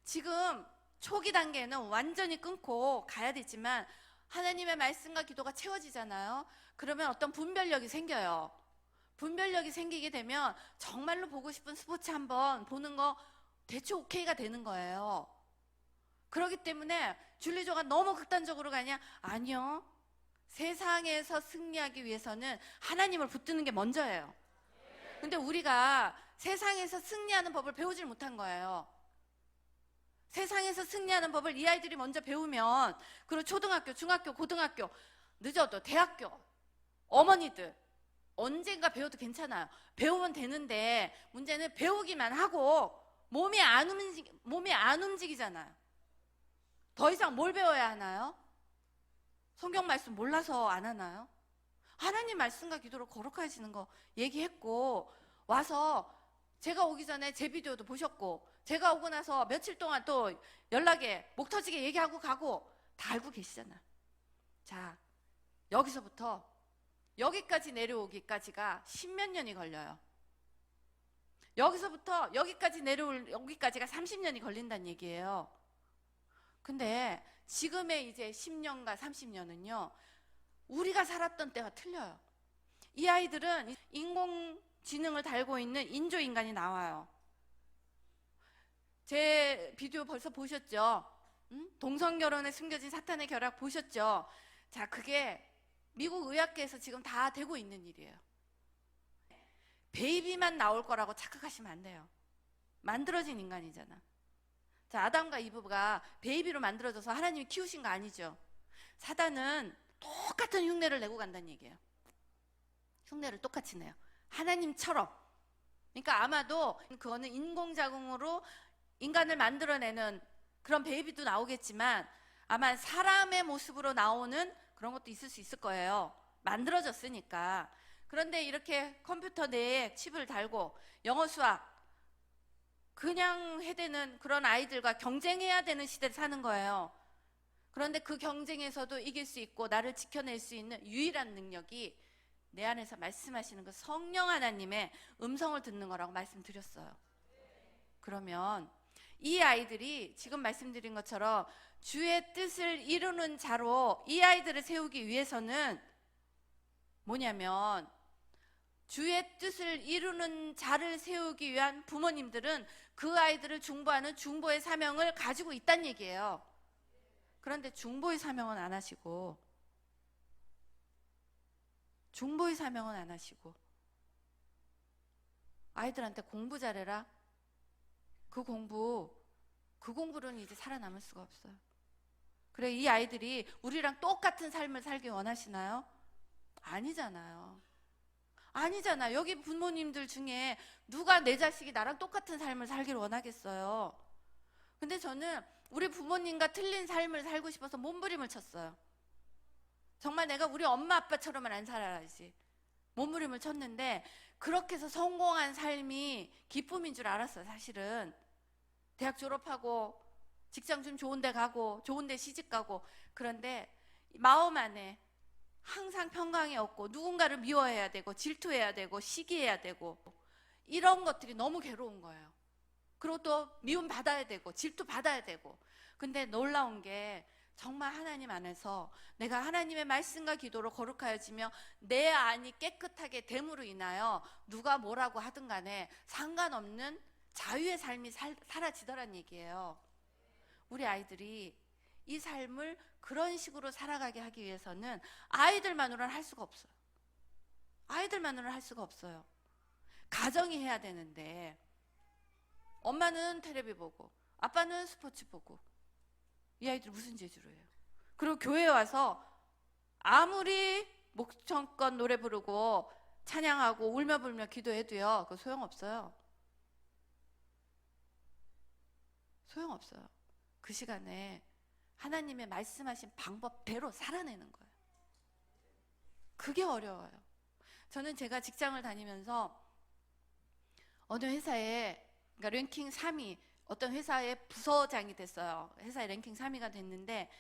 지금 초기 단계는 완전히 끊고 가야 되지만 하나님의 말씀과 기도가 채워지잖아요. 그러면 어떤 분별력이 생겨요. 분별력이 생기게 되면 정말로 보고 싶은 스포츠 한번 보는 거 대충 오케이가 되는 거예요. 그렇기 때문에 줄리조가 너무 극단적으로 가냐? 아니요. 세상에서 승리하기 위해서는 하나님을 붙드는 게 먼저예요. 근데 우리가 세상에서 승리하는 법을 배우질 못한 거예요. 세상에서 승리하는 법을 이 아이들이 먼저 배우면, 그리고 초등학교, 중학교, 고등학교, 늦어도 대학교, 어머니들 언젠가 배워도 괜찮아요. 배우면 되는데 문제는 배우기만 하고 몸이 안 움직이잖아요. 더 이상 뭘 배워야 하나요? 성경 말씀 몰라서 안 하나요? 하나님 말씀과 기도로 거룩해지는 거 얘기했고, 와서 제가 오기 전에 제 비디오도 보셨고, 제가 오고 나서 며칠 동안 또 연락에 목 터지게 얘기하고 가고 다 알고 계시잖아요. 자, 여기서부터 여기까지 내려오기까지가 10몇 년이 걸려요. 여기서부터 여기까지 여기까지가 30년이 걸린다는 얘기예요. 근데 지금의 이제 10년과 30년은요, 우리가 살았던 때와 틀려요. 이 아이들은 인공지능을 달고 있는 인조인간이 나와요. 제 비디오 벌써 보셨죠? 동성결혼에 숨겨진 사탄의 결합 보셨죠? 자, 그게 미국 의학계에서 지금 다 되고 있는 일이에요. 베이비만 나올 거라고 착각하시면 안 돼요. 만들어진 인간이잖아. 자, 아담과 이브가 베이비로 만들어져서 하나님이 키우신 거 아니죠? 사단은 똑같은 흉내를 내고 간다는 얘기예요. 흉내를 똑같이 내요. 하나님처럼 그러니까 아마도 그거는 인공자궁으로 인간을 만들어내는 그런 베이비도 나오겠지만 아마 사람의 모습으로 나오는 그런 것도 있을 수 있을 거예요. 만들어졌으니까. 그런데 이렇게 컴퓨터 내에 칩을 달고 영어 수학 그냥 해대는 그런 아이들과 경쟁해야 되는 시대를 사는 거예요. 그런데 그 경쟁에서도 이길 수 있고 나를 지켜낼 수 있는 유일한 능력이 내 안에서 말씀하시는 그 성령 하나님의 음성을 듣는 거라고 말씀드렸어요. 그러면 이 아이들이 지금 말씀드린 것처럼 주의 뜻을 이루는 자로 이 아이들을 세우기 위해서는 뭐냐면 주의 뜻을 이루는 자를 세우기 위한 부모님들은 그 아이들을 중보하는 중보의 사명을 가지고 있다는 얘기예요. 그런데 중보의 사명은 안 하시고 중보의 사명은 안 하시고 아이들한테 공부 잘해라. 그 공부로는 이제 살아남을 수가 없어요. 그래, 이 아이들이 우리랑 똑같은 삶을 살기 원하시나요? 아니잖아요. 아니잖아. 여기 부모님들 중에 누가 내 자식이 나랑 똑같은 삶을 살기를 원하겠어요? 근데 저는 우리 부모님과 틀린 삶을 살고 싶어서 몸부림을 쳤어요. 정말 내가 우리 엄마 아빠처럼은 안 살아야지. 몸부림을 쳤는데 그렇게 해서 성공한 삶이 기쁨인 줄 알았어요. 사실은 대학 졸업하고 직장 좀 좋은 데 가고 좋은 데 시집 가고. 그런데 마음 안에 항상 평강이 없고 누군가를 미워해야 되고 질투해야 되고 시기해야 되고 이런 것들이 너무 괴로운 거예요. 그리고 또 미움 받아야 되고 질투 받아야 되고. 근데 놀라운 게 정말 하나님 안에서 내가 하나님의 말씀과 기도로 거룩하여지며 내 안이 깨끗하게 됨으로 인하여 누가 뭐라고 하든 간에 상관없는 자유의 삶이 사라지더란 얘기예요. 우리 아이들이 이 삶을 그런 식으로 살아가게 하기 위해서는 아이들만으로는 할 수가 없어요. 아이들만으로는 할 수가 없어요. 가정이 해야 되는데 엄마는 텔레비 보고 아빠는 스포츠 보고 이 아이들 무슨 재주로 해요? 그리고 교회에 와서 아무리 목청껏 노래 부르고 찬양하고 울며불며 기도해도요, 그거 소용없어요. 소용없어요. 그 시간에 하나님의 말씀하신 방법대로 살아내는 거예요. 그게 어려워요. 저는 제가 직장을 다니면서 어느 회사에, 그러니까 랭킹 3위, 어떤 회사의 부서장이 됐어요. 회사의 랭킹 3위가 됐는데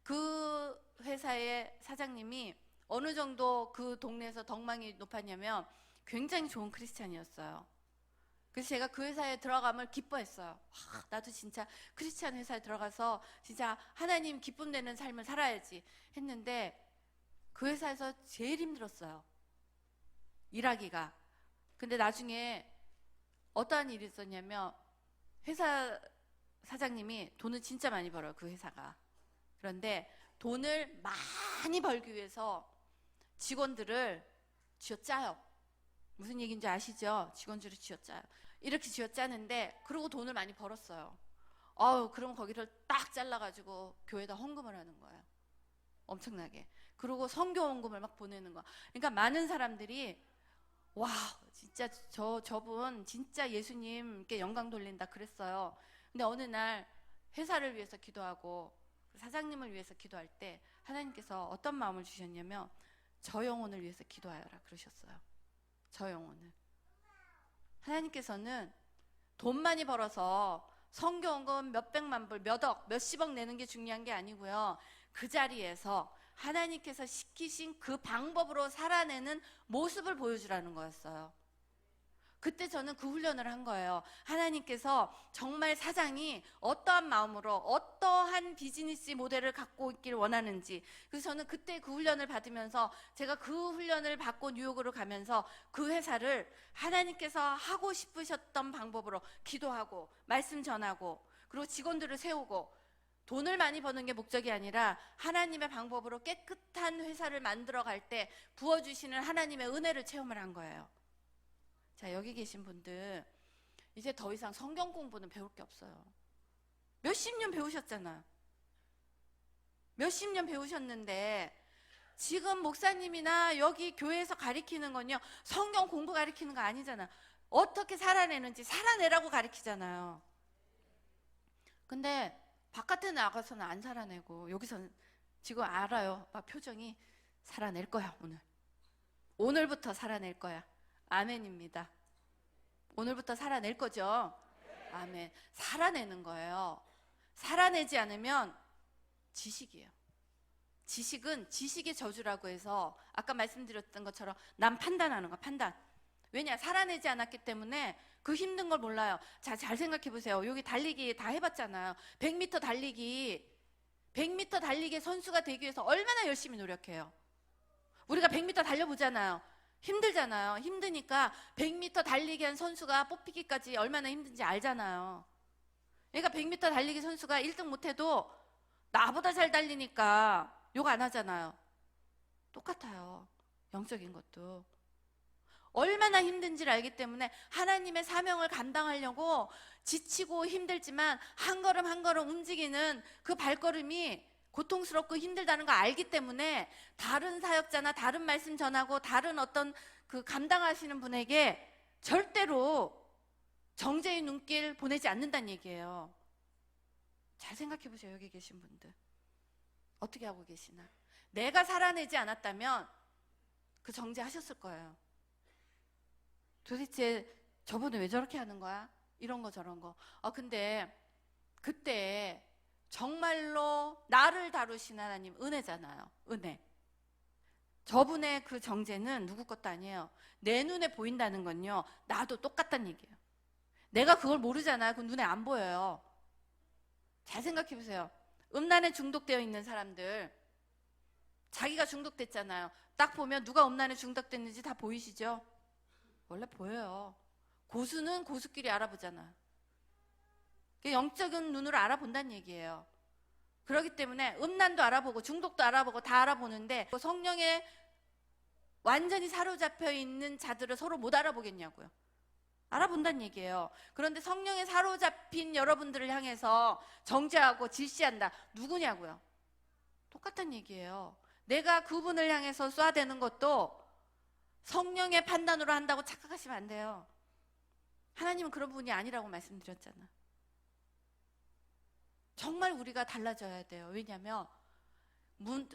그 회사의 사장님이 어느 정도 그 동네에서 덕망이 높았냐면 굉장히 좋은 크리스찬이었어요. 그래서 제가 그 회사에 들어감을 기뻐했어요. 나도 진짜 크리스찬 회사에 들어가서 진짜 하나님 기쁨 되는 삶을 살아야지 했는데 그 회사에서 제일 힘들었어요. 일하기가. 근데 나중에 어떠한 일이 있었냐면 회사 사장님이 돈을 진짜 많이 벌어요. 그 회사가. 그런데 돈을 많이 벌기 위해서 직원들을 쥐어짜요. 무슨 얘기인지 아시죠? 직원들을 쥐어짜요. 이렇게 쥐어짜는데 그러고 돈을 많이 벌었어요. 그럼 거기를 딱 잘라가지고 교회에다 헌금을 하는 거예요. 엄청나게. 그리고 선교 헌금을 막 보내는 거. 그러니까 많은 사람들이 와, 진짜 저분 진짜 예수님께 영광 돌린다 그랬어요. 근데 어느 날 회사를 위해서 기도하고 사장님을 위해서 기도할 때 하나님께서 어떤 마음을 주셨냐면 저 영혼을 위해서 기도하여라 그러셨어요. 저 영혼을. 하나님께서는 돈 많이 벌어서 선교헌금 몇백만 불, 몇억, 몇십억 내는 게 중요한 게 아니고요. 그 자리에서 하나님께서 시키신 그 방법으로 살아내는 모습을 보여주라는 거였어요. 그때 저는 그 훈련을 한 거예요. 하나님께서 정말 사장이 어떠한 마음으로 어떠한 비즈니스 모델을 갖고 있길 원하는지. 그래서 저는 그때 그 훈련을 받으면서 제가 그 훈련을 받고 뉴욕으로 가면서 그 회사를 하나님께서 하고 싶으셨던 방법으로 기도하고 말씀 전하고 그리고 직원들을 세우고 돈을 많이 버는 게 목적이 아니라 하나님의 방법으로 깨끗한 회사를 만들어 갈 때 부어주시는 하나님의 은혜를 체험을 한 거예요. 자, 여기 계신 분들 이제 더 이상 성경 공부는 배울 게 없어요. 몇십 년 배우셨잖아. 몇십 년 배우셨는데 지금 목사님이나 여기 교회에서 가리키는 건요 성경 공부 가리키는 거 아니잖아. 어떻게 살아내는지 살아내라고 가르치잖아요. 근데 바깥에 나가서는 안 살아내고 여기서는 지금 알아요. 막 표정이 살아낼 거야. 오늘부터 살아낼 거야. 아멘입니다. 오늘부터 살아낼 거죠. 아멘. 살아내는 거예요. 살아내지 않으면 지식이에요. 지식은 지식의 저주라고 해서 아까 말씀드렸던 것처럼 남 판단하는 거, 판단. 왜냐? 살아내지 않았기 때문에 그 힘든 걸 몰라요. 자, 잘 생각해 보세요. 여기 달리기 다 해봤잖아요. 100m 달리기, 100m 달리기의 선수가 되기 위해서 얼마나 열심히 노력해요. 우리가 100m 달려보잖아요. 힘들잖아요. 힘드니까 100m 달리기 한 선수가 뽑히기까지 얼마나 힘든지 알잖아요. 그러니까 100m 달리기 선수가 1등 못해도 나보다 잘 달리니까 욕 안 하잖아요. 똑같아요. 영적인 것도. 얼마나 힘든지를 알기 때문에 하나님의 사명을 감당하려고 지치고 힘들지만 한 걸음 한 걸음 움직이는 그 발걸음이 고통스럽고 힘들다는 거 알기 때문에 다른 사역자나 다른 말씀 전하고 다른 어떤 그 감당하시는 분에게 절대로 정죄의 눈길 보내지 않는다는 얘기예요. 잘 생각해 보세요. 여기 계신 분들 어떻게 하고 계시나. 내가 살아내지 않았다면 그 정죄하셨을 거예요. 도대체 저분은 왜 저렇게 하는 거야? 이런 거 저런 거. 근데 그때 정말로 나를 다루신 하나님 은혜잖아요. 은혜. 저분의 그 정죄는 누구 것도 아니에요. 내 눈에 보인다는 건요, 나도 똑같다는 얘기예요. 내가 그걸 모르잖아요. 그 눈에 안 보여요. 잘 생각해 보세요. 음란에 중독되어 있는 사람들, 자기가 중독됐잖아요. 딱 보면 누가 음란에 중독됐는지 다 보이시죠? 원래 보여요. 고수는 고수끼리 알아보잖아. 영적인 눈으로 알아본다는 얘기예요. 그렇기 때문에 음란도 알아보고 중독도 알아보고 다 알아보는데 성령에 완전히 사로잡혀 있는 자들을 서로 못 알아보겠냐고요. 알아본다는 얘기예요. 그런데 성령에 사로잡힌 여러분들을 향해서 정죄하고 질시한다. 누구냐고요? 똑같은 얘기예요. 내가 그분을 향해서 쏴대는 것도 성령의 판단으로 한다고 착각하시면 안 돼요. 하나님은 그런 분이 아니라고 말씀드렸잖아. 정말 우리가 달라져야 돼요. 왜냐하면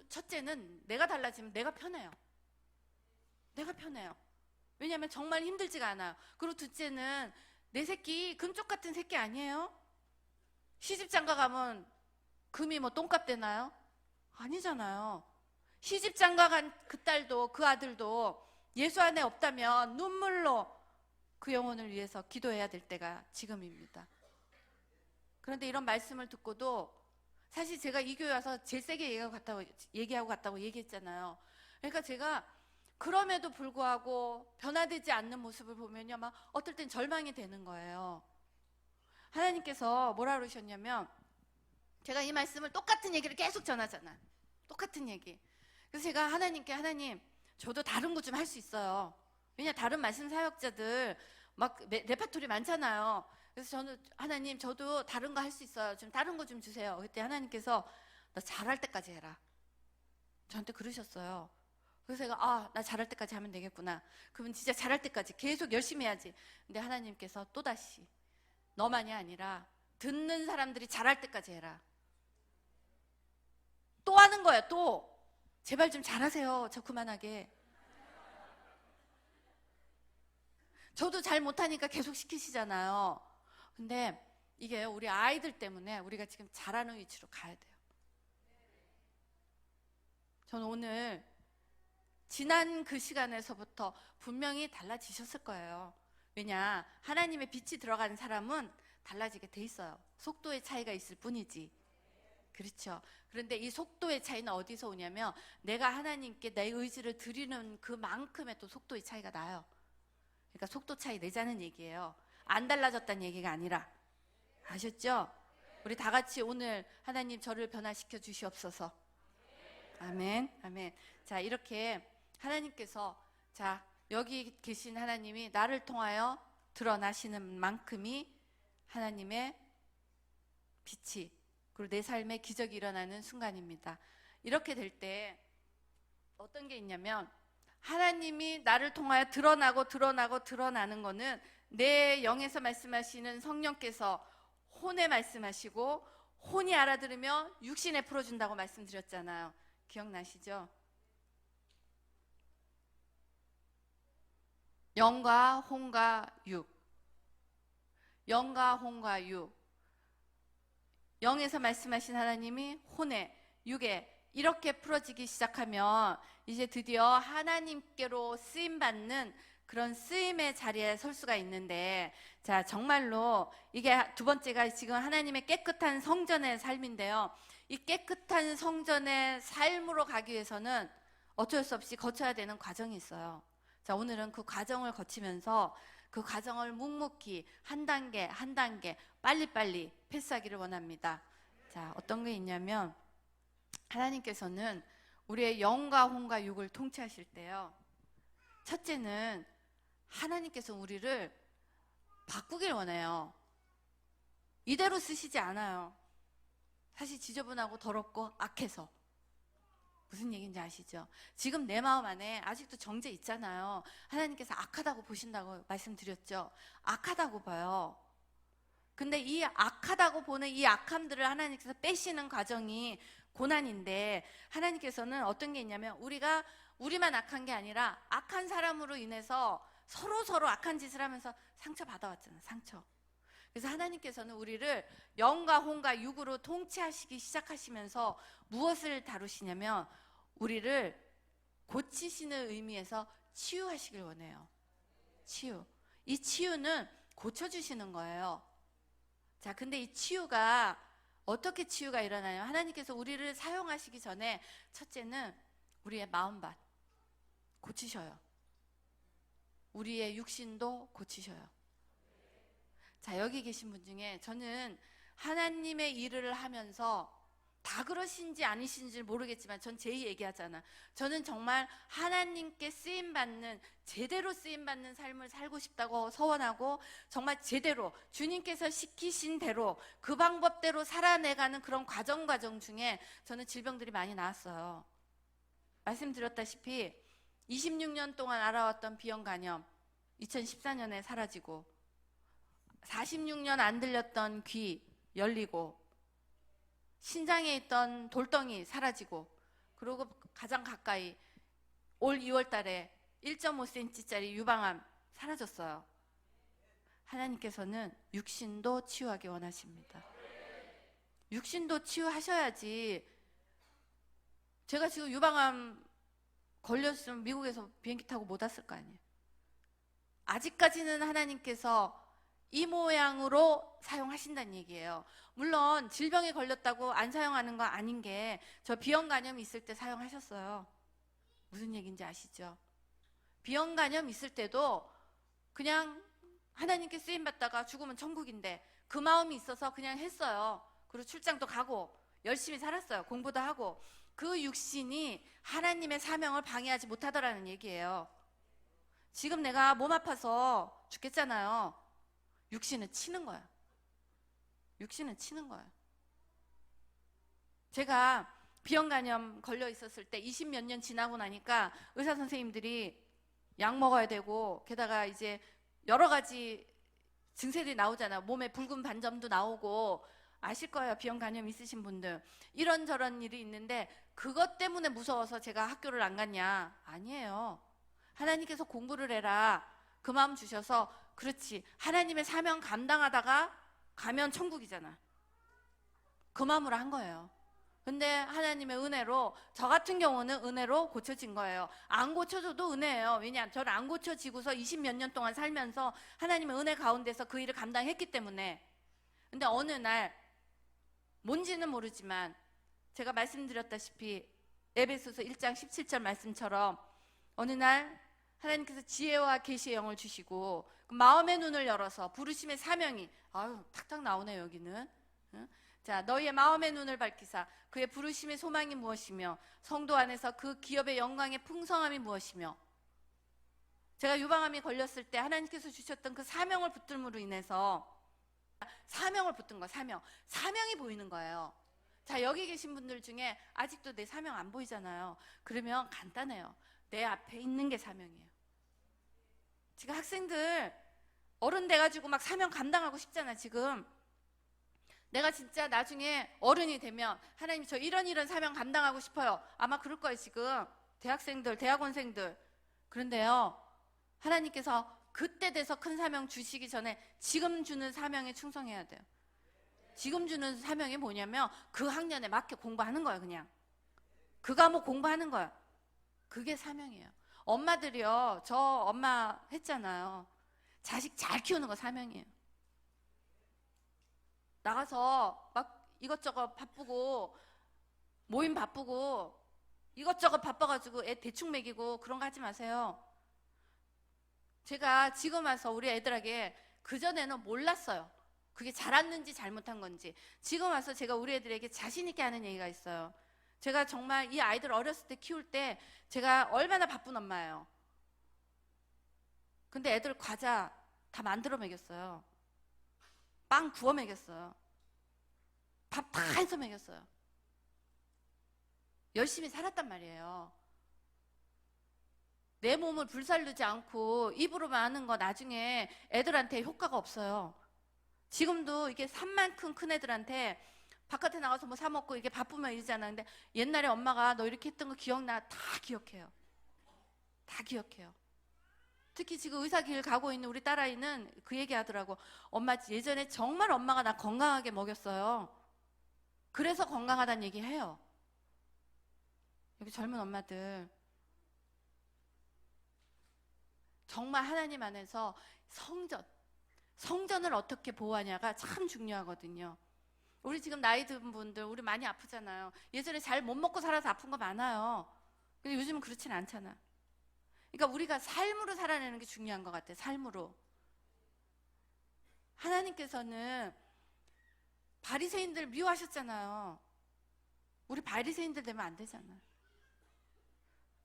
첫째는 내가 달라지면 내가 편해요. 내가 편해요. 왜냐하면 정말 힘들지가 않아요. 그리고 둘째는 내 새끼 금쪽 같은 새끼 아니에요. 시집장가 가면 금이 뭐 똥값 되나요? 아니잖아요. 시집장가 간 그 딸도 그 아들도 예수 안에 없다면 눈물로 그 영혼을 위해서 기도해야 될 때가 지금입니다. 그런데 이런 말씀을 듣고도 사실 제가 이 교회 와서 제일 세게 얘기하고 갔다고 얘기했잖아요. 그러니까 제가 그럼에도 불구하고 변화되지 않는 모습을 보면요, 막 어떨 땐 절망이 되는 거예요. 하나님께서 뭐라 그러셨냐면, 제가 이 말씀을 똑같은 얘기를 계속 전하잖아요. 똑같은 얘기. 그래서 제가 하나님께, 하나님, 저도 다른 거 좀 할 수 있어요. 왜냐, 다른 말씀 사역자들 막 레파토리 많잖아요. 그래서 저는, 하나님, 저도 다른 거 할 수 있어요. 좀 다른 거 좀 주세요. 그때 하나님께서 너 잘할 때까지 해라. 저한테 그러셨어요. 그래서 제가 나 잘할 때까지 하면 되겠구나. 그러면 진짜 잘할 때까지 계속 열심히 해야지. 근데 하나님께서 또다시 너만이 아니라 듣는 사람들이 잘할 때까지 해라. 또 하는 거예요. 또 제발 좀 잘하세요. 저 그만하게. 저도 잘 못하니까 계속 시키시잖아요. 근데 이게 우리 아이들 때문에 우리가 지금 잘하는 위치로 가야 돼요. 저는 오늘 지난 그 시간에서부터 분명히 달라지셨을 거예요. 왜냐, 하나님의 빛이 들어가는 사람은 달라지게 돼 있어요. 속도의 차이가 있을 뿐이지. 그렇죠. 그런데 이 속도의 차이는 어디서 오냐면, 내가 하나님께 내 의지를 드리는 그만큼의 또 속도의 차이가 나요. 그러니까 속도 차이 내자는 얘기예요. 안 달라졌다는 얘기가 아니라. 아셨죠? 우리 다 같이 오늘 하나님 저를 변화시켜 주시옵소서. 아멘, 아멘. 자, 이렇게 하나님께서, 자, 여기 계신 하나님이 나를 통하여 드러나시는 만큼이 하나님의 빛이, 그리고 내 삶에 기적이 일어나는 순간입니다. 이렇게 될 때 어떤 게 있냐면, 하나님이 나를 통하여 드러나는 거는 내 영에서 말씀하시는 성령께서 혼에 말씀하시고 혼이 알아들으며 육신에 풀어준다고 말씀드렸잖아요. 기억나시죠? 영과 혼과 육, 영과 혼과 육. 영에서 말씀하신 하나님이 혼에, 육에 이렇게 풀어지기 시작하면 이제 드디어 하나님께로 쓰임받는 그런 쓰임의 자리에 설 수가 있는데, 자, 정말로 이게 두 번째가 지금 하나님의 깨끗한 성전의 삶인데요. 이 깨끗한 성전의 삶으로 가기 위해서는 어쩔 수 없이 거쳐야 되는 과정이 있어요. 자, 오늘은 그 과정을 거치면서 그 과정을 묵묵히 한 단계 한 단계 빨리빨리 패스하기를 원합니다. 자, 어떤 게 있냐면, 하나님께서는 우리의 영과 혼과 육을 통치하실 때요, 첫째는 하나님께서 우리를 바꾸길 원해요. 이대로 쓰시지 않아요. 사실 지저분하고 더럽고 악해서. 무슨 얘기인지 아시죠? 지금 내 마음 안에 아직도 정죄 있잖아요. 하나님께서 악하다고 보신다고 말씀드렸죠. 악하다고 봐요. 근데 이 악하다고 보는 이 악함들을 하나님께서 빼시는 과정이 고난인데, 하나님께서는 어떤 게 있냐면, 우리만 악한 게 아니라 악한 사람으로 인해서 서로 악한 짓을 하면서 상처 받아왔잖아요. 상처. 그래서 하나님께서는 우리를 영과 혼과 육으로 통치하시기 시작하시면서 무엇을 다루시냐면, 우리를 고치시는 의미에서 치유하시길 원해요. 치유. 이 치유는 고쳐주시는 거예요. 자, 근데 이 치유가 어떻게 치유가 일어나요? 하나님께서 우리를 사용하시기 전에 첫째는 우리의 마음밭 고치셔요. 우리의 육신도 고치셔요. 자, 여기 계신 분 중에 저는 하나님의 일을 하면서 다 그러신지 아니신지 모르겠지만 전 제 얘기하잖아. 저는 정말 하나님께 쓰임받는, 제대로 쓰임받는 삶을 살고 싶다고 서원하고, 정말 제대로 주님께서 시키신 대로 그 방법대로 살아내가는 그런 과정 중에 저는 질병들이 많이 나왔어요. 말씀드렸다시피 26년 동안 알아왔던 비형간염 2014년에 사라지고, 46년 안 들렸던 귀 열리고, 신장에 있던 돌덩이 사라지고, 그리고 가장 가까이 올 2월 달에 1.5cm짜리 유방암 사라졌어요. 하나님께서는 육신도 치유하기 원하십니다. 육신도 치유하셔야지. 제가 지금 유방암 걸렸으면 미국에서 비행기 타고 못 왔을 거 아니에요. 아직까지는 하나님께서 이 모양으로 사용하신다는 얘기예요. 물론 질병에 걸렸다고 안 사용하는 거 아닌 게, 저 비형간염 있을 때 사용하셨어요. 무슨 얘기인지 아시죠? 비형간염 있을 때도 그냥 하나님께 쓰임받다가 죽으면 천국인데 그 마음이 있어서 그냥 했어요. 그리고 출장도 가고 열심히 살았어요. 공부도 하고. 그 육신이 하나님의 사명을 방해하지 못하더라는 얘기예요. 지금 내가 몸 아파서 죽겠잖아요. 육신은 치는 거야. 육신은 치는 거야. 제가 비형간염 걸려 있었을 때 20몇 년 지나고 나니까 의사 선생님들이 약 먹어야 되고, 게다가 이제 여러 가지 증세들이 나오잖아요. 몸에 붉은 반점도 나오고, 아실 거예요. 비형간염 있으신 분들. 이런저런 일이 있는데, 그것 때문에 무서워서 제가 학교를 안 갔냐? 아니에요. 하나님께서 공부를 해라, 그 마음 주셔서. 그렇지, 하나님의 사명 감당하다가 가면 천국이잖아. 그 마음으로 한 거예요. 근데 하나님의 은혜로, 저 같은 경우는 은혜로 고쳐진 거예요. 안 고쳐줘도 은혜예요. 왜냐, 저를 안 고쳐지고서 20몇 년 동안 살면서 하나님의 은혜 가운데서 그 일을 감당했기 때문에. 근데 어느 날, 뭔지는 모르지만 제가 말씀드렸다시피 에베소서 1장 17절 말씀처럼 어느 날 하나님께서 지혜와 계시의 영을 주시고, 마음의 눈을 열어서 부르심의 사명이, 탁탁 나오네요 여기는. 자, 너희의 마음의 눈을 밝히사 그의 부르심의 소망이 무엇이며 성도 안에서 그 기업의 영광의 풍성함이 무엇이며. 제가 유방암이 걸렸을 때 하나님께서 주셨던 그 사명을 붙들므로 인해서, 사명을 붙든 거, 사명이 보이는 거예요. 자, 여기 계신 분들 중에 아직도 내 사명 안 보이잖아요. 그러면 간단해요. 내 앞에 있는 게 사명이에요. 지금 학생들 어른 돼가지고 막 사명 감당하고 싶잖아. 지금 내가 진짜 나중에 어른이 되면 하나님 저 이런 사명 감당하고 싶어요. 아마 그럴 거예요. 지금 대학생들, 대학원생들. 그런데요, 하나님께서 그때 돼서 큰 사명 주시기 전에 지금 주는 사명에 충성해야 돼요. 지금 주는 사명이 뭐냐면 그 학년에 맞게 공부하는 거예요. 그냥 그 과목 공부하는 거예요. 그게 사명이에요. 엄마들이요, 저 엄마 했잖아요. 자식 잘 키우는 거 사명이에요. 나가서 막 이것저것 바쁘고 모임 바쁘고 이것저것 바빠가지고 애 대충 먹이고 그런 거 하지 마세요. 제가 지금 와서 우리 애들에게 그전에는 몰랐어요. 그게 잘했는지 잘못한 건지. 지금 와서 제가 우리 애들에게 자신 있게 하는 얘기가 있어요. 제가 정말 이 아이들 어렸을 때 키울 때 제가 얼마나 바쁜 엄마예요. 근데 애들 과자 다 만들어 먹였어요. 빵 구워 먹였어요. 밥 다 해서 먹였어요. 열심히 살았단 말이에요. 내 몸을 불살르지 않고 입으로만 하는 거 나중에 애들한테 효과가 없어요. 지금도 이게 산만큼 큰 애들한테 바깥에 나가서 뭐 사 먹고 이게 바쁘면 이러잖아. 근데 옛날에 엄마가 너 이렇게 했던 거 기억나? 다 기억해요. 다 기억해요. 특히 지금 의사 길 가고 있는 우리 딸아이는 그 얘기 하더라고. 엄마 예전에 정말 엄마가 나 건강하게 먹였어요. 그래서 건강하다는 얘기 해요. 여기 젊은 엄마들 정말 하나님 안에서 성전을 어떻게 보호하냐가 참 중요하거든요. 우리 지금 나이 든 분들 우리 많이 아프잖아요. 예전에 잘 못 먹고 살아서 아픈 거 많아요. 근데 요즘은 그렇진 않잖아. 그러니까 우리가 삶으로 살아내는 게 중요한 것 같아요. 삶으로. 하나님께서는 바리새인들 미워하셨잖아요. 우리 바리새인들 되면 안 되잖아.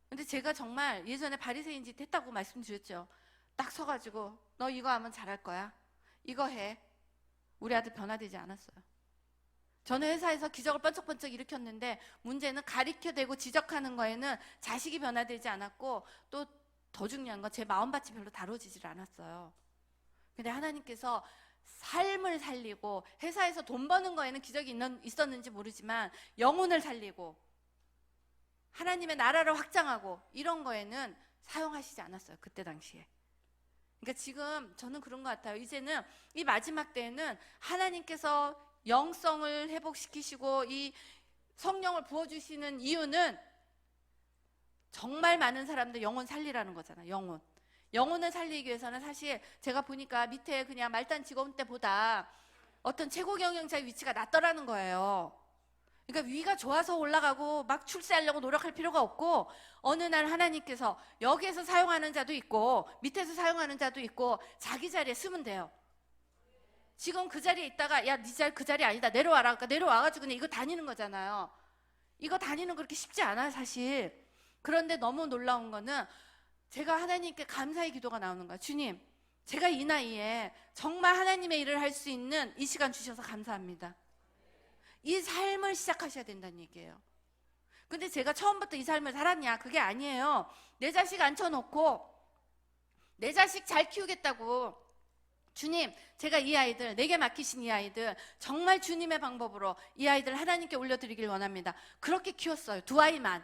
근데 제가 정말 예전에 바리새인 짓 했다고 말씀드렸죠. 딱 서가지고 너 이거 하면 잘할 거야. 이거 해. 우리 아들 변화되지 않았어요. 저는 회사에서 기적을 번쩍번쩍 일으켰는데 문제는 가리켜대고 지적하는 거에는 자식이 변화되지 않았고 또 더 중요한 건 제 마음밭이 별로 다뤄지질 않았어요. 근데 하나님께서 삶을 살리고 회사에서 돈 버는 거에는 기적이 있었는지 모르지만 영혼을 살리고 하나님의 나라를 확장하고 이런 거에는 사용하시지 않았어요. 그때 당시에. 그러니까 지금 저는 그런 것 같아요. 이제는 이 마지막 때에는 하나님께서 영성을 회복시키시고 이 성령을 부어주시는 이유는 정말 많은 사람들 영혼 살리라는 거잖아요. 영혼을 살리기 위해서는 사실 제가 보니까 밑에 그냥 말단 직원 때보다 어떤 최고 경영자의 위치가 낮더라는 거예요. 그러니까 위가 좋아서 올라가고 막 출세하려고 노력할 필요가 없고 어느 날 하나님께서 여기에서 사용하는 자도 있고 밑에서 사용하는 자도 있고 자기 자리에 쓰면 돼요. 지금 그 자리에 있다가 야, 네 자리 그 자리 아니다. 내려와라. 그러니까 내려와가지고 그냥 이거 다니는 거잖아요. 이거 다니는 거 그렇게 쉽지 않아요, 사실. 그런데 너무 놀라운 거는 제가 하나님께 감사의 기도가 나오는 거예요. 주님, 제가 이 나이에 정말 하나님의 일을 할 수 있는 이 시간 주셔서 감사합니다. 이 삶을 시작하셔야 된다는 얘기예요. 근데 제가 처음부터 이 삶을 살았냐? 그게 아니에요. 내 자식 앉혀놓고 내 자식 잘 키우겠다고 주님, 제가 이 아이들, 내게 맡기신 이 아이들 정말 주님의 방법으로 이 아이들 하나님께 올려드리길 원합니다. 그렇게 키웠어요. 두 아이만.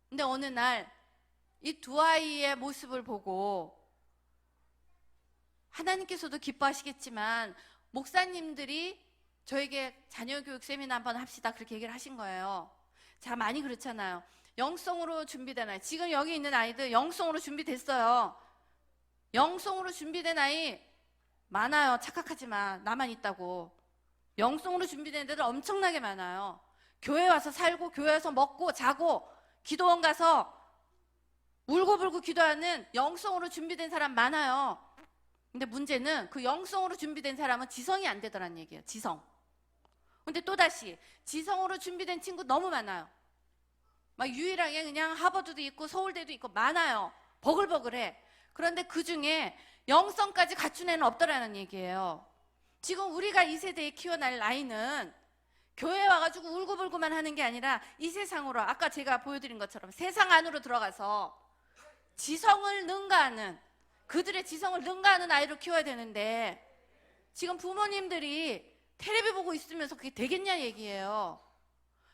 근데 어느 날 이 두 아이의 모습을 보고 하나님께서도 기뻐하시겠지만 목사님들이 저에게 자녀교육 세미나 한번 합시다 그렇게 얘기를 하신 거예요. 자, 많이 그렇잖아요. 영성으로 준비된 아이, 지금 여기 있는 아이들 영성으로 준비됐어요. 영성으로 준비된 아이 많아요. 착각하지 마. 나만 있다고. 영성으로 준비된 애들 엄청나게 많아요. 교회 와서 살고 교회 와서 먹고 자고 기도원 가서 울고불고 기도하는 영성으로 준비된 사람 많아요. 근데 문제는 그 영성으로 준비된 사람은 지성이 안 되더란 얘기예요. 지성. 근데 또다시 지성으로 준비된 친구 너무 많아요. 막 유일하게 그냥 하버드도 있고 서울대도 있고 많아요. 버글버글해. 그런데 그 중에 영성까지 갖춘 애는 없더라는 얘기예요. 지금 우리가 이 세대에 키워날 나이는 교회 와가지고 울고불고만 하는 게 아니라 이 세상으로 아까 제가 보여드린 것처럼 세상 안으로 들어가서 지성을 능가하는 그들의 지성을 능가하는 아이로 키워야 되는데 지금 부모님들이 텔레비 보고 있으면서 그게 되겠냐 얘기예요.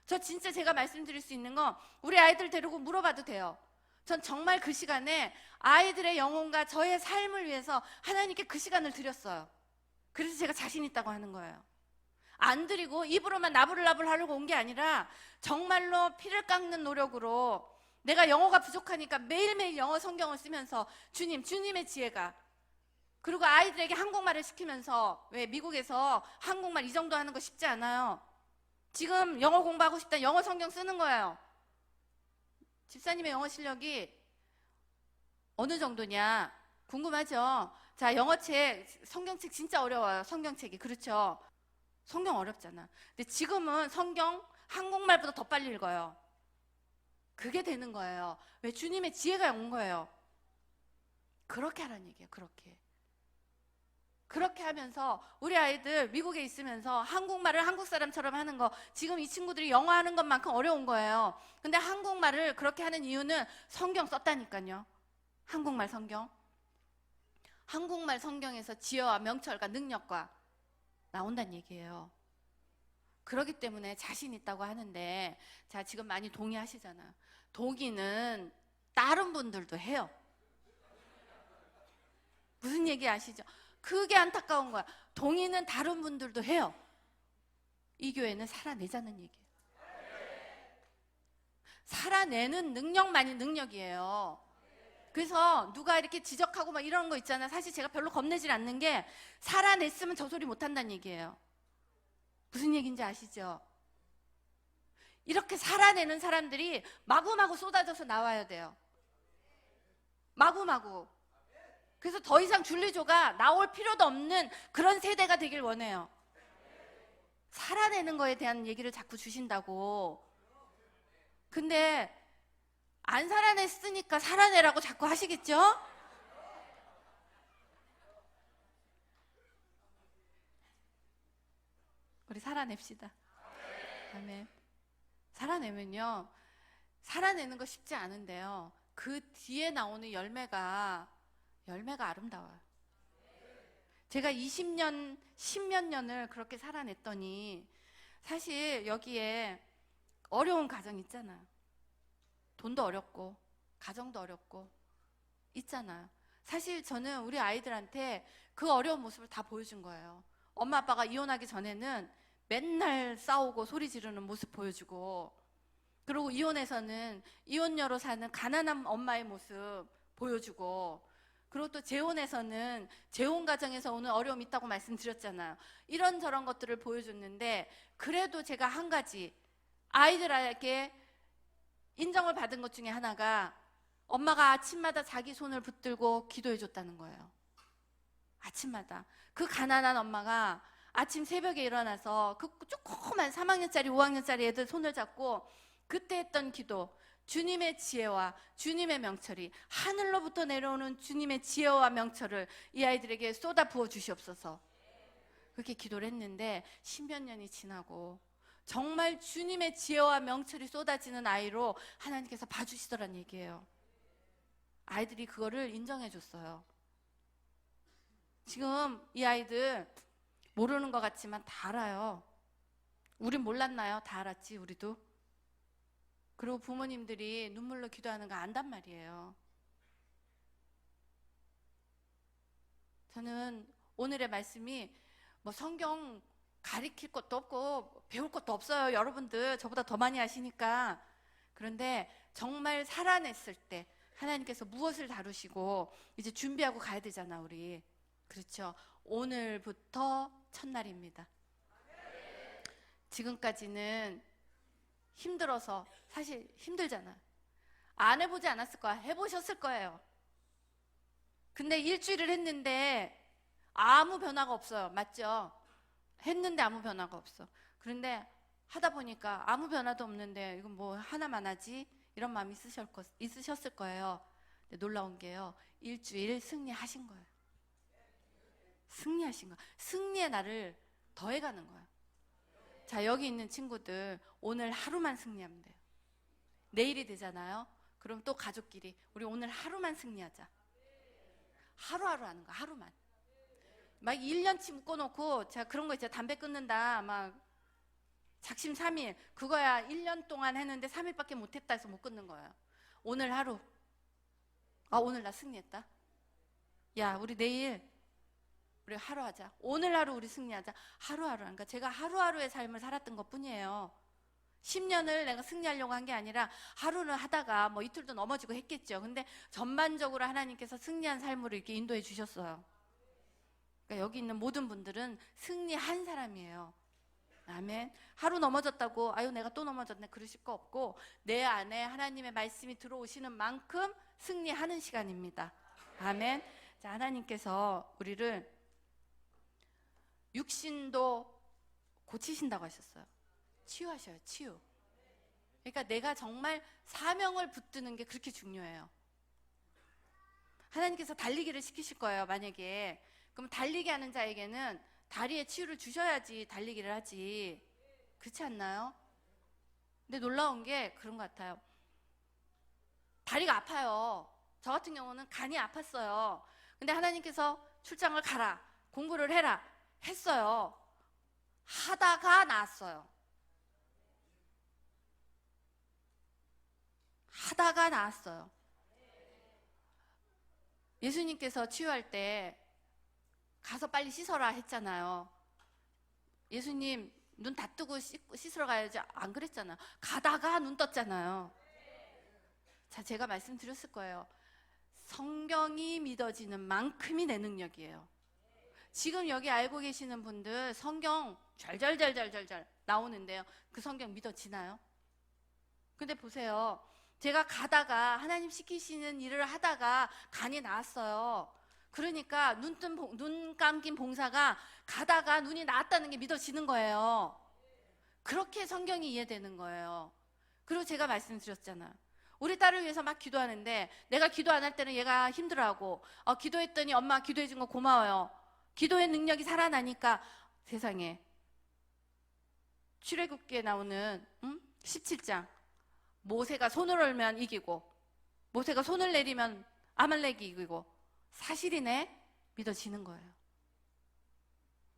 저 진짜 제가 말씀드릴 수 있는 건 우리 아이들 데리고 물어봐도 돼요. 전 정말 그 시간에 아이들의 영혼과 저의 삶을 위해서 하나님께 그 시간을 드렸어요. 그래서 제가 자신 있다고 하는 거예요. 안 드리고 입으로만 나불나불 하려고 온 게 아니라 정말로 피를 깎는 노력으로 내가 영어가 부족하니까 매일매일 영어 성경을 쓰면서 주님의 지혜가, 그리고 아이들에게 한국말을 시키면서, 왜 미국에서 한국말 이 정도 하는 거 쉽지 않아요. 지금 영어 공부하고 싶다 영어 성경 쓰는 거예요. 집사님의 영어 실력이 어느 정도냐 궁금하죠? 자, 영어책, 성경책 진짜 어려워요. 성경책이. 그렇죠? 성경 어렵잖아. 근데 지금은 성경 한국말보다 더 빨리 읽어요. 그게 되는 거예요. 왜? 주님의 지혜가 온 거예요. 그렇게 하라는 얘기예요. 그렇게 하면서 우리 아이들 미국에 있으면서 한국말을 한국 사람처럼 하는 거, 지금 이 친구들이 영어 하는 것만큼 어려운 거예요. 근데 한국말을 그렇게 하는 이유는 성경 썼다니까요. 한국말 성경. 한국말 성경에서 지혜와 명철과 능력과 나온다는 얘기예요. 그렇기 때문에 자신 있다고 하는데, 자, 지금 많이 동의하시잖아요. 동의는 다른 분들도 해요. 무슨 얘기 아시죠? 그게 안타까운 거야. 동의는 다른 분들도 해요. 이 교회는 살아내자는 얘기예요. 살아내는 능력만이 능력이에요. 그래서 누가 이렇게 지적하고 막 이런 거 있잖아요. 사실 제가 별로 겁내질 않는 게, 살아냈으면 저 소리 못 한다는 얘기예요. 무슨 얘기인지 아시죠? 이렇게 살아내는 사람들이 마구마구 쏟아져서 나와야 돼요. 마구마구. 그래서 더 이상 줄리조가 나올 필요도 없는 그런 세대가 되길 원해요. 살아내는 거에 대한 얘기를 자꾸 주신다고. 근데 안 살아냈으니까 살아내라고 자꾸 하시겠죠? 우리 살아냅시다. 아멘. 살아내면요, 살아내는 거 쉽지 않은데요, 그 뒤에 나오는 열매가 아름다워요. 제가 20년, 10몇 년을 그렇게 살아냈더니, 사실 여기에 어려운 가정 있잖아요. 돈도 어렵고 가정도 어렵고 있잖아요. 사실 저는 우리 아이들한테 그 어려운 모습을 다 보여준 거예요. 엄마 아빠가 이혼하기 전에는 맨날 싸우고 소리 지르는 모습 보여주고, 그리고 이혼해서는 이혼녀로 사는 가난한 엄마의 모습 보여주고, 그리고 또 재혼해서는 재혼 가정에서 오는 어려움이 있다고 말씀드렸잖아요. 이런저런 것들을 보여줬는데, 그래도 제가 한 가지 아이들에게 인정을 받은 것 중에 하나가, 엄마가 아침마다 자기 손을 붙들고 기도해 줬다는 거예요. 아침마다. 그 가난한 엄마가 아침 새벽에 일어나서 그 조그만 3학년짜리 5학년짜리 애들 손을 잡고 그때 했던 기도, 주님의 지혜와 주님의 명철이, 하늘로부터 내려오는 주님의 지혜와 명철을 이 아이들에게 쏟아 부어 주시옵소서. 그렇게 기도를 했는데 10몇 년이 지나고 정말 주님의 지혜와 명철이 쏟아지는 아이로 하나님께서 봐주시더란 얘기예요. 아이들이 그거를 인정해 줬어요. 지금 이 아이들 모르는 것 같지만 다 알아요. 우린 몰랐나요? 다 알았지, 우리도. 그리고 부모님들이 눈물로 기도하는 거 안단 말이에요. 저는 오늘의 말씀이 뭐 성경 가리킬 것도 없고 배울 것도 없어요. 여러분들 저보다 더 많이 아시니까. 그런데 정말 살아냈을 때 하나님께서 무엇을 다루시고 이제 준비하고 가야 되잖아, 우리. 그렇죠? 오늘부터 첫날입니다. 지금까지는 힘들어서, 사실 힘들잖아. 안 해보지 않았을 거야. 해보셨을 거예요. 근데 일주일을 했는데 아무 변화가 없어요. 맞죠? 했는데 아무 변화가 없어. 그런데 하다 보니까 아무 변화도 없는데 이건 뭐 하나만 하지? 이런 마음이 있으셨을 거예요. 근데 놀라운 게요, 일주일 승리하신 거예요. 승리하신 거예요. 승리의 날을 더해가는 거예요. 자, 여기 있는 친구들 오늘 하루만 승리하면 돼요. 내일이 되잖아요. 그럼 또 가족끼리 우리 오늘 하루만 승리하자. 하루하루 하는 거, 하루만. 막 1년치 묶어놓고, 제가 그런 거 있잖아요. 담배 끊는다, 막 작심 3일. 그거야 1년 동안 했는데 3일밖에 못했다 해서 못 끊는 거예요. 오늘 하루. 아, 오늘 나 승리했다. 야, 우리 내일 우리 하루 하자. 오늘 하루 우리 승리하자. 하루하루. 그러니까 제가 하루하루의 삶을 살았던 것 뿐이에요. 10년을 내가 승리하려고 한 게 아니라 하루는 하다가 뭐 이틀도 넘어지고 했겠죠. 근데 전반적으로 하나님께서 승리한 삶으로 이렇게 인도해 주셨어요. 그러니까 여기 있는 모든 분들은 승리한 사람이에요. 아멘. 하루 넘어졌다고 아유 내가 또 넘어졌네 그러실 거 없고, 내 안에 하나님의 말씀이 들어오시는 만큼 승리하는 시간입니다. 아멘. 자, 하나님께서 우리를 육신도 고치신다고 하셨어요. 치유하셔요. 치유. 그러니까 내가 정말 사명을 붙드는 게 그렇게 중요해요. 하나님께서 달리기를 시키실 거예요. 만약에 그럼 달리기 하는 자에게는 다리에 치유를 주셔야지 달리기를 하지. 그렇지 않나요? 근데 놀라운 게 그런 것 같아요. 다리가 아파요. 저 같은 경우는 간이 아팠어요. 근데 하나님께서 출장을 가라, 공부를 해라 했어요. 하다가 나았어요. 하다가 나았어요. 예수님께서 치유할 때 가서 빨리 씻어라 했잖아요. 예수님 눈 다 뜨고 씻으러 가야지 안 그랬잖아요. 가다가 눈 떴잖아요. 자, 제가 말씀드렸을 거예요. 성경이 믿어지는 만큼이 내 능력이에요. 지금 여기 알고 계시는 분들 성경 잘 나오는데요. 그 성경 믿어지나요? 근데 보세요. 제가 가다가 하나님 시키시는 일을 하다가 간이 나았어요. 그러니까 눈 감긴 봉사가 가다가 눈이 나았다는 게 믿어지는 거예요. 그렇게 성경이 이해되는 거예요. 그리고 제가 말씀드렸잖아요. 우리 딸을 위해서 막 기도하는데 내가 기도 안 할 때는 얘가 힘들어하고, 기도했더니 엄마 기도해 준 거 고마워요. 기도의 능력이 살아나니까. 세상에, 출애굽기에 나오는 17장 모세가 손을 올면 이기고 모세가 손을 내리면 아말렉이 이기고, 사실이네? 믿어지는 거예요.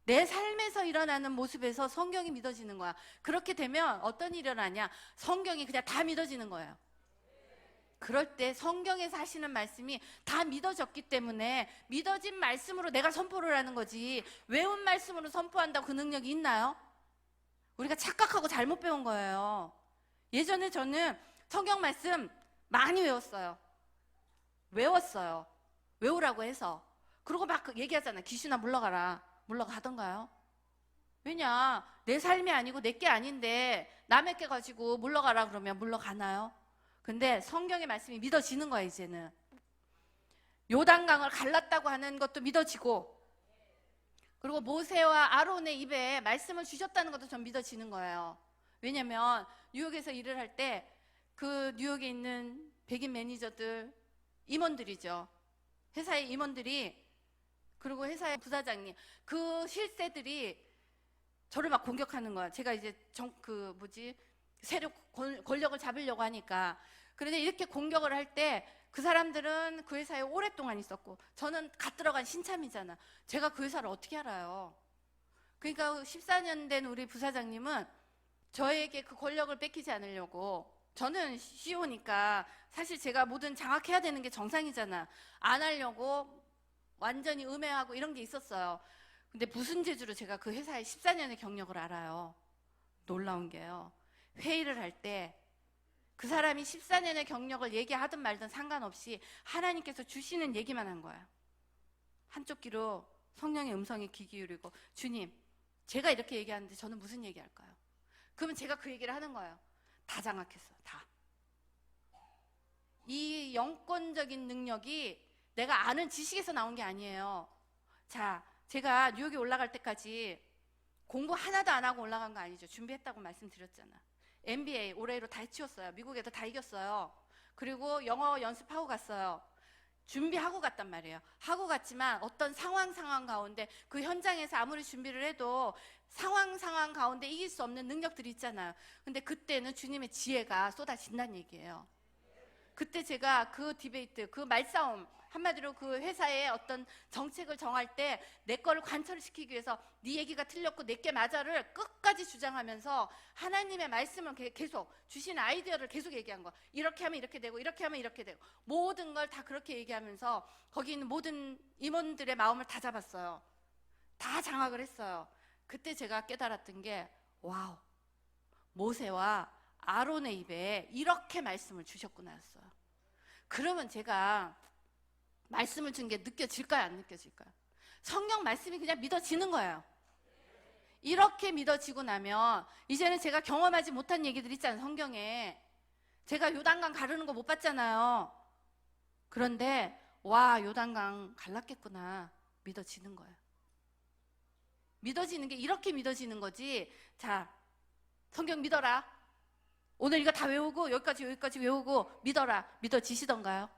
내 삶에서 일어나는 모습에서 성경이 믿어지는 거야. 그렇게 되면 어떤 일이 일어나냐? 성경이 그냥 다 믿어지는 거예요. 그럴 때 성경에서 하시는 말씀이 다 믿어졌기 때문에 믿어진 말씀으로 내가 선포를 하는 거지, 외운 말씀으로 선포한다고 그 능력이 있나요? 우리가 착각하고 잘못 배운 거예요. 예전에 저는 성경 말씀 많이 외웠어요. 외우라고 해서. 그러고 막 얘기하잖아요. 귀신아 물러가라. 물러가던가요? 왜냐, 내 삶이 아니고 내 게 아닌데 남의 게 가지고 물러가라 그러면 물러가나요? 근데 성경의 말씀이 믿어지는 거야. 이제는 요단강을 갈랐다고 하는 것도 믿어지고, 그리고 모세와 아론의 입에 말씀을 주셨다는 것도 전 믿어지는 거예요. 왜냐면 뉴욕에서 일을 할 때 그 뉴욕에 있는 백인 매니저들, 임원들이죠. 회사의 임원들이, 그리고 회사의 부사장님, 그 실세들이 저를 막 공격하는 거야. 제가 이제 세력, 권력을 잡으려고 하니까. 그런데 이렇게 공격을 할 때 그 사람들은 그 회사에 오랫동안 있었고 저는 갓 들어간 신참이잖아. 제가 그 회사를 어떻게 알아요? 그러니까 14년 된 우리 부사장님은 저에게 그 권력을 뺏기지 않으려고, 저는 CEO니까 사실 제가 뭐든 장악해야 되는 게 정상이잖아. 안 하려고 완전히 음해하고 이런 게 있었어요. 근데 무슨 재주로 제가 그 회사에 14년의 경력을 알아요? 놀라운 게요. 회의를 할 때 그 사람이 14년의 경력을 얘기하든 말든 상관없이 하나님께서 주시는 얘기만 한 거야. 한쪽 귀로 성령의 음성에 귀 기울이고, 주님, 제가 이렇게 얘기하는데 저는 무슨 얘기할까요? 그러면 제가 그 얘기를 하는 거예요. 다 장악했어. 다. 이 영권적인 능력이 내가 아는 지식에서 나온 게 아니에요. 자, 제가 뉴욕에 올라갈 때까지 공부 하나도 안 하고 올라간 거 아니죠. 준비했다고 말씀드렸잖아. MBA 올해로 다 해치웠어요. 미국에서 다 이겼어요. 그리고 영어 연습하고 갔어요. 준비하고 갔단 말이에요. 하고 갔지만 어떤 상황 가운데, 그 현장에서 아무리 준비를 해도 상황 가운데 이길 수 없는 능력들이 있잖아요. 근데 그때는 주님의 지혜가 쏟아진다는 얘기예요. 그때 제가 그 디베이트, 그 말싸움 한마디로 그 회사의 어떤 정책을 정할 때 내 거를 관철시키기 위해서 네 얘기가 틀렸고 내게 맞아를 끝까지 주장하면서 하나님의 말씀을 계속 주신 아이디어를 계속 얘기한 거야. 이렇게 하면 이렇게 되고 이렇게 하면 이렇게 되고 모든 걸 다 그렇게 얘기하면서 거기 있는 모든 임원들의 마음을 다 잡았어요. 다 장악을 했어요. 그때 제가 깨달았던 게 와우, 모세와 아론의 입에 이렇게 말씀을 주셨구나였어요. 그러면 제가 말씀을 준 게 느껴질까요? 안 느껴질까요? 성경 말씀이 그냥 믿어지는 거예요. 이렇게 믿어지고 나면 이제는 제가 경험하지 못한 얘기들 있잖아요. 성경에 제가 요단강 가르는 거 못 봤잖아요. 그런데 와, 요단강 갈랐겠구나 믿어지는 거예요. 믿어지는 게 이렇게 믿어지는 거지. 자, 성경 믿어라. 오늘 이거 다 외우고 여기까지 외우고 믿어라. 믿어지시던가요?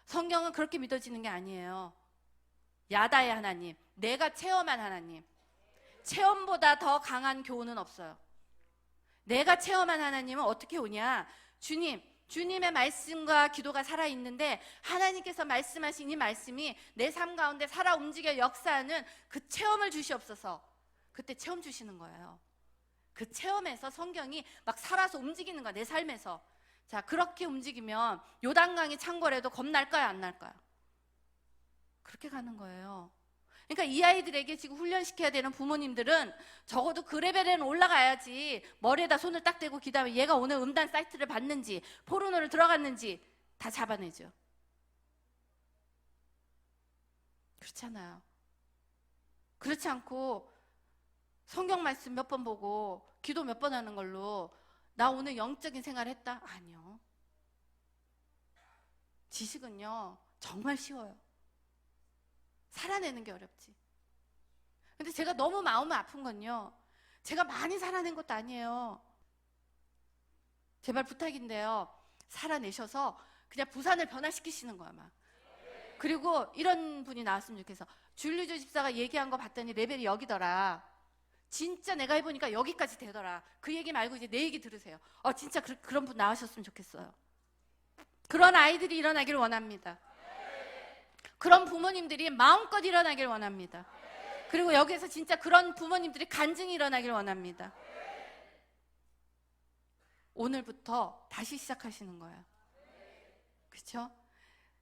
성경은 그렇게 믿어지는 게 아니에요. 야다의 하나님, 내가 체험한 하나님. 체험보다 더 강한 교훈은 없어요. 내가 체험한 하나님은 어떻게 오냐? 주님의 말씀과 기도가 살아있는데 하나님께서 말씀하신 이 말씀이 내 삶 가운데 살아 움직여 역사하는 그 체험을 주시옵소서. 그때 체험 주시는 거예요. 그 체험에서 성경이 막 살아서 움직이는 거야, 내 삶에서. 자, 그렇게 움직이면 요단강이 창궐해도 겁날까요, 안 날까요? 그렇게 가는 거예요. 그러니까 이 아이들에게 지금 훈련시켜야 되는 부모님들은 적어도 그 레벨에는 올라가야지. 머리에다 손을 딱 대고 기다면 얘가 오늘 음단 사이트를 봤는지 포르노를 들어갔는지 다 잡아내죠. 그렇잖아요. 그렇지 않고 성경 말씀 몇 번 보고 기도 몇 번 하는 걸로 나 오늘 영적인 생활 했다? 아니요. 지식은요 정말 쉬워요. 살아내는 게 어렵지. 근데 제가 너무 마음이 아픈 건요, 제가 많이 살아낸 것도 아니에요. 제발 부탁인데요, 살아내셔서 그냥 부산을 변화시키시는 거야 막. 그리고 이런 분이 나왔으면 좋겠어. 줄리조 집사가 얘기한 거 봤더니 레벨이 여기더라. 진짜 내가 해보니까 여기까지 되더라. 그 얘기 말고 이제 내 얘기 들으세요. 진짜 그런 분 나오셨으면 좋겠어요. 그런 아이들이 일어나길 원합니다. 그런 부모님들이 마음껏 일어나길 원합니다. 그리고 여기에서 진짜 그런 부모님들이 간증이 일어나길 원합니다. 오늘부터 다시 시작하시는 거예요. 그렇죠?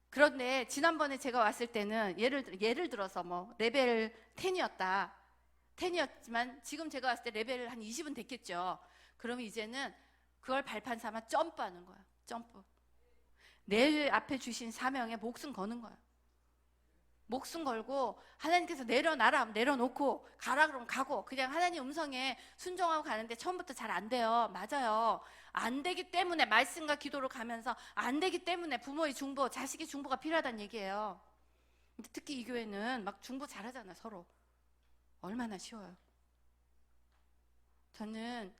그런데 지난번에 제가 왔을 때는 예를 들어서 뭐 레벨 10이었지만 지금 제가 왔을 때 레벨 한 20은 됐겠죠. 그러면 이제는 그걸 발판 삼아 점프하는 거예요. 점프. 내 앞에 주신 사명에 목숨 거는 거예요. 목숨 걸고 하나님께서 내려놔라 하면 내려놓고 가라 그러면 가고, 그냥 하나님 음성에 순종하고 가는데 처음부터 잘 안 돼요. 맞아요. 안 되기 때문에 말씀과 기도로 가면서 안 되기 때문에 부모의 중보, 자식의 중보가 필요하다는 얘기예요. 근데 특히 이 교회는 막 중보 잘하잖아요. 서로. 얼마나 쉬워요. 저는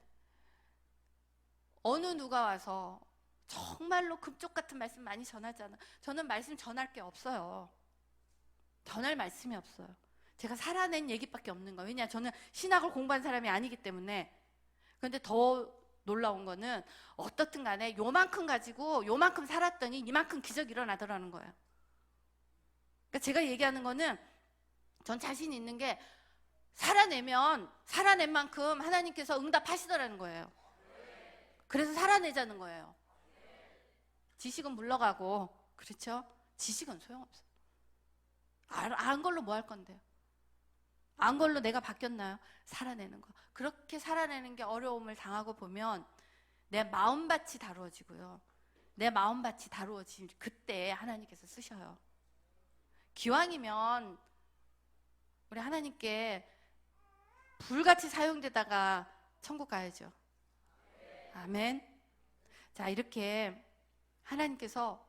어느 누가 와서 정말로 금쪽 같은 말씀 많이 전하잖아. 저는 말씀 전할 게 없어요. 전할 말씀이 없어요. 제가 살아낸 얘기밖에 없는 거예요. 왜냐, 저는 신학을 공부한 사람이 아니기 때문에. 그런데 더 놀라운 거는 어떻든 간에 요만큼 가지고 요만큼 살았더니 이만큼 기적이 일어나더라는 거예요. 그러니까 제가 얘기하는 거는 전 자신 있는 게 살아낸 만큼 하나님께서 응답하시더라는 거예요. 그래서 살아내자는 거예요. 지식은 물러가고, 그렇죠? 지식은 소용없어요. 안 걸로 뭐 할 건데요? 안 걸로 내가 바뀌었나요? 살아내는 거. 그렇게 살아내는 게 어려움을 당하고 보면 내 마음밭이 다루어지고요. 내 마음밭이 다루어진 그때 하나님께서 쓰셔요. 기왕이면 우리 하나님께 불같이 사용되다가 천국 가야죠. 아멘. 자, 이렇게 하나님께서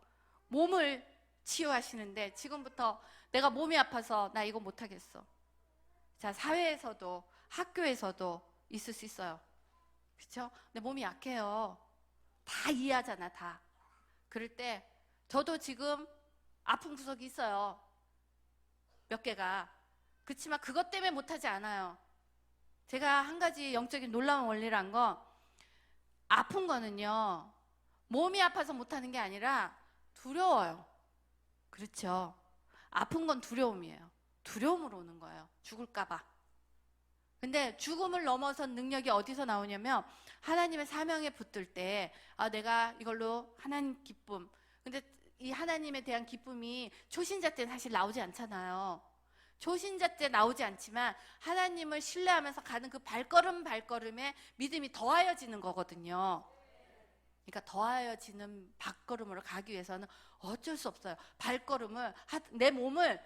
몸을 치유하시는데 지금부터 내가 몸이 아파서 나 이거 못하겠어. 자, 사회에서도 학교에서도 있을 수 있어요. 그렇죠? 근데 몸이 약해요. 다 이해하잖아, 다. 그럴 때 저도 지금 아픈 구석이 있어요. 몇 개가. 그렇지만 그것 때문에 못하지 않아요. 제가 한 가지 영적인 놀라운 원리란 거, 아픈 거는요 몸이 아파서 못하는 게 아니라 두려워요. 그렇죠? 아픈 건 두려움이에요. 두려움으로 오는 거예요. 죽을까 봐. 근데 죽음을 넘어선 능력이 어디서 나오냐면 하나님의 사명에 붙들 때 내가 이걸로 하나님 기쁨. 근데 이 하나님에 대한 기쁨이 초신자 때는 사실 나오지 않잖아요. 초신자 때 나오지 않지만 하나님을 신뢰하면서 가는 그 발걸음에 믿음이 더하여지는 거거든요. 그러니까 더하여지는 발걸음으로 가기 위해서는 어쩔 수 없어요. 발걸음을 내 몸을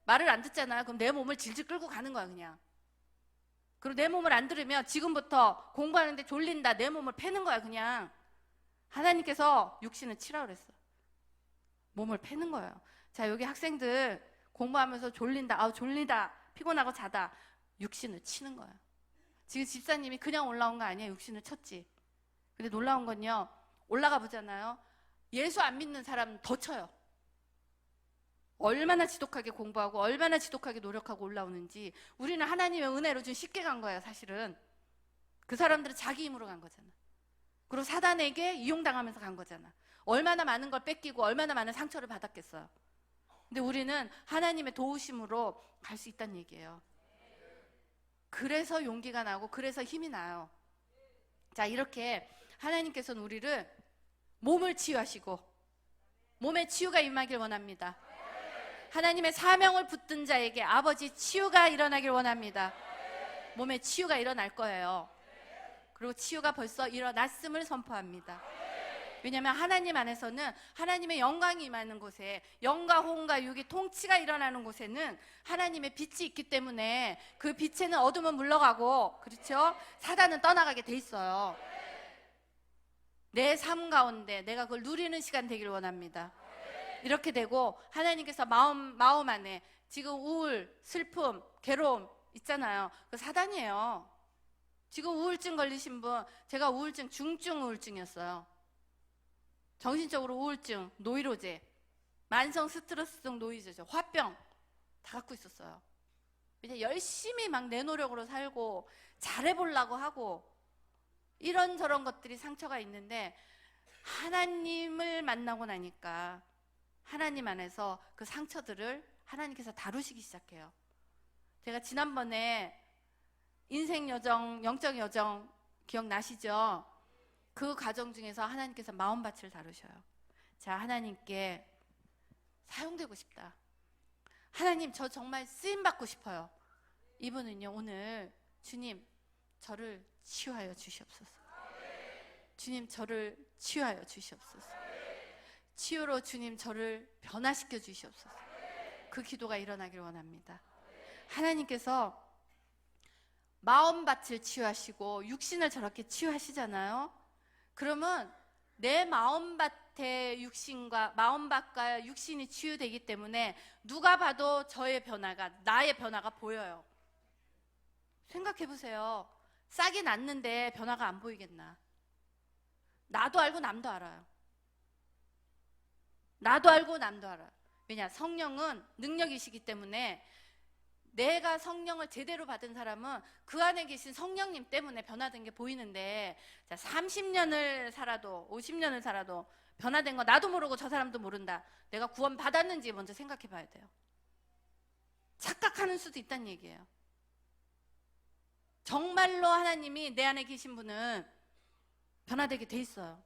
말을 안 듣잖아요. 그럼 내 몸을 질질 끌고 가는 거야 그냥. 그리고 내 몸을 안 들으면 지금부터 공부하는데 졸린다. 내 몸을 패는 거야 그냥. 하나님께서 육신을 치라 그랬어. 몸을 패는 거예요. 자, 여기 학생들 공부하면서 졸린다. 졸리다. 피곤하고 자다. 육신을 치는 거예요. 지금 집사님이 그냥 올라온 거 아니에요. 육신을 쳤지. 근데 놀라운 건요. 올라가 보잖아요. 예수 안 믿는 사람은 더 쳐요. 얼마나 지독하게 공부하고 얼마나 지독하게 노력하고 올라오는지. 우리는 하나님의 은혜로 좀 쉽게 간 거예요 사실은. 그 사람들은 자기 힘으로 간 거잖아. 그리고 사단에게 이용당하면서 간 거잖아. 얼마나 많은 걸 뺏기고 얼마나 많은 상처를 받았겠어요. 근데 우리는 하나님의 도우심으로 갈 수 있다는 얘기예요. 그래서 용기가 나고 그래서 힘이 나요. 자, 이렇게 하나님께서는 우리를 몸을 치유하시고 몸의 치유가 임하길 원합니다. 하나님의 사명을 붙든 자에게 아버지 치유가 일어나길 원합니다. 몸의 치유가 일어날 거예요. 그리고 치유가 벌써 일어났음을 선포합니다. 왜냐하면 하나님 안에서는 하나님의 영광이 임하는 곳에, 영과 혼과 육이 통치가 일어나는 곳에는 하나님의 빛이 있기 때문에 그 빛에는 어둠은 물러가고, 그렇죠? 사단은 떠나가게 돼 있어요. 내 삶 가운데 내가 그걸 누리는 시간 되길 원합니다. 이렇게 되고 하나님께서 마음 안에 지금 우울, 슬픔, 괴로움 있잖아요. 그 사단이에요. 지금 우울증 걸리신 분, 제가 우울증, 중증 우울증이었어요. 정신적으로 우울증, 노이로제, 만성 스트레스성 노이로제, 화병 다 갖고 있었어요. 이제 열심히 막 내 노력으로 살고 잘해보려고 하고 이런저런 것들이 상처가 있는데 하나님을 만나고 나니까 하나님 안에서 그 상처들을 하나님께서 다루시기 시작해요. 제가 지난번에 인생 여정, 영적 여정 기억나시죠? 그 과정 중에서 하나님께서 마음밭을 다루셔요. 자, 하나님께 사용되고 싶다. 하나님, 저 정말 쓰임받고 싶어요. 이분은요, 오늘 주님, 저를 치유하여 주시옵소서. 주님, 저를 치유하여 주시옵소서. 치유로 주님, 저를 변화시켜 주시옵소서. 그 기도가 일어나길 원합니다. 하나님께서 마음밭을 치유하시고 육신을 저렇게 치유하시잖아요. 그러면 내 마음밭의 육신과 마음밭과 육신이 치유되기 때문에 누가 봐도 저의 변화가, 나의 변화가 보여요. 생각해 보세요. 싹이 났는데 변화가 안 보이겠나? 나도 알고 남도 알아요. 나도 알고 남도 알아요. 왜냐? 성령은 능력이시기 때문에 내가 성령을 제대로 받은 사람은 그 안에 계신 성령님 때문에 변화된 게 보이는데, 자, 30년을 살아도 50년을 살아도 변화된 거 나도 모르고 저 사람도 모른다. 내가 구원 받았는지 먼저 생각해 봐야 돼요. 착각하는 수도 있다는 얘기예요. 정말로 하나님이 내 안에 계신 분은 변화되게 돼 있어요.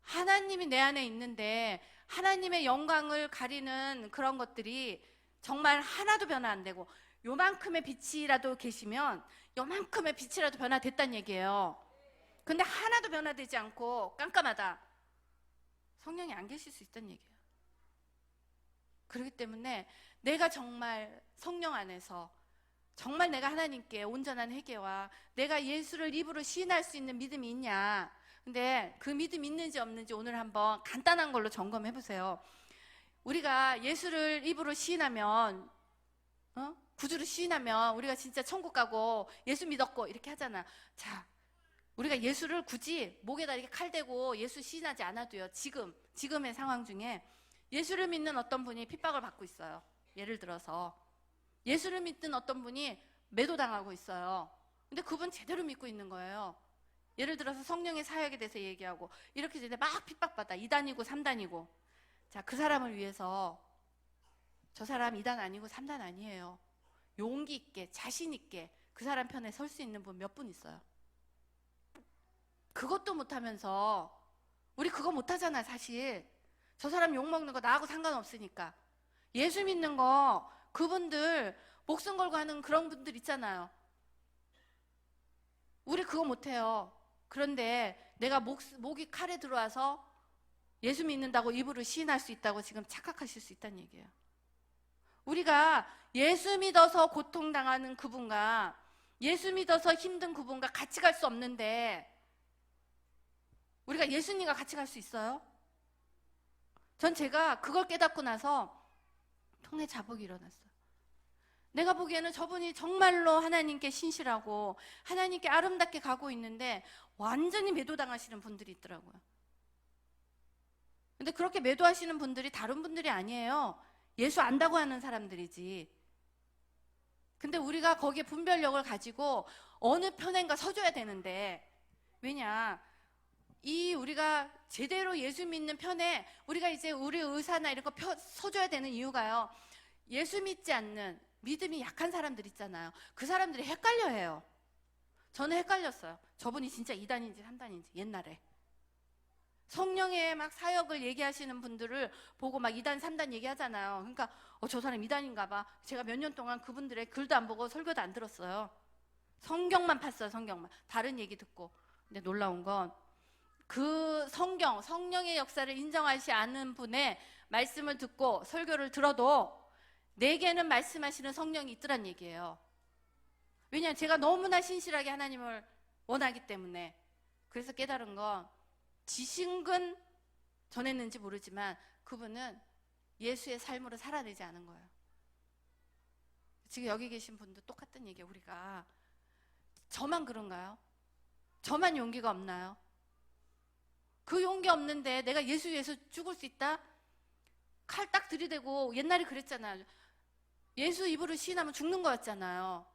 하나님이 내 안에 있는데 하나님의 영광을 가리는 그런 것들이 정말 하나도 변화 안 되고, 요만큼의 빛이라도 계시면 요만큼의 빛이라도 변화됐다는 얘기예요. 근데 하나도 변화되지 않고 깜깜하다. 성령이 안 계실 수 있다는 얘기예요. 그렇기 때문에 내가 정말 성령 안에서 정말 내가 하나님께 온전한 회개와 내가 예수를 입으로 시인할 수 있는 믿음이 있냐. 근데 그 믿음이 있는지 없는지 오늘 한번 간단한 걸로 점검해 보세요. 우리가 예수를 입으로 시인하면, 구주로 시인하면 우리가 진짜 천국 가고 예수 믿었고 이렇게 하잖아. 자, 우리가 예수를 굳이 목에다 이렇게 칼 대고 예수 시인하지 않아도요. 지금의 상황 중에 예수를 믿는 어떤 분이 핍박을 받고 있어요. 예를 들어서 예수를 믿는 어떤 분이 매도당하고 있어요. 근데 그분 제대로 믿고 있는 거예요. 예를 들어서 성령의 사역에 대해서 얘기하고 이렇게 이제 막 핍박받아. 2단이고 3단이고. 자, 그 사람을 위해서 저 사람 2단 아니고 3단 아니에요. 용기 있게 자신 있게 그 사람 편에 설 수 있는 분 몇 분 있어요. 그것도 못하면서 우리 그거 못하잖아. 사실 저 사람 욕먹는 거 나하고 상관없으니까. 예수 믿는 거 그분들 목숨 걸고 하는 그런 분들 있잖아요. 우리 그거 못해요. 그런데 내가 목이 칼에 들어와서 예수 믿는다고 입으로 시인할 수 있다고 지금 착각하실 수 있다는 얘기예요. 우리가 예수 믿어서 고통당하는 그분과 예수 믿어서 힘든 그분과 같이 갈 수 없는데 우리가 예수님과 같이 갈 수 있어요? 전 제가 그걸 깨닫고 나서 통에 자복이 일어났어요. 내가 보기에는 저분이 정말로 하나님께 신실하고 하나님께 아름답게 가고 있는데 완전히 매도당하시는 분들이 있더라고요. 근데 그렇게 매도하시는 분들이 다른 분들이 아니에요. 예수 안다고 하는 사람들이지. 근데 우리가 거기에 분별력을 가지고 어느 편인가 서줘야 되는데, 왜냐, 우리가 제대로 예수 믿는 편에 우리가 이제 우리 의사나 이런 거 서줘야 되는 이유가요, 예수 믿지 않는 믿음이 약한 사람들 있잖아요. 그 사람들이 헷갈려해요. 저는 헷갈렸어요. 저분이 진짜 2단인지 3단인지 옛날에 성령의 막 사역을 얘기하시는 분들을 보고 막 2단 3단 얘기하잖아요. 그러니까 저 사람 2단인가 봐. 제가 몇 년 동안 그분들의 글도 안 보고 설교도 안 들었어요. 성경만 팠어요. 성경만. 다른 얘기 듣고. 근데 놀라운 건 그 성령의 역사를 인정하지 않는 분의 말씀을 듣고 설교를 들어도 내게는 말씀하시는 성령이 있더란 얘기예요. 왜냐하면 제가 너무나 신실하게 하나님을 원하기 때문에. 그래서 깨달은 건 지식은 전했는지 모르지만 그분은 예수의 삶으로 살아내지 않은 거예요. 지금 여기 계신 분도 똑같은 얘기예요. 우리가 저만 그런가요? 저만 용기가 없나요? 그 용기 없는데 내가 예수 위해서 죽을 수 있다? 칼 딱 들이대고, 옛날에 그랬잖아요. 예수 입으로 시인하면 죽는 거였잖아요.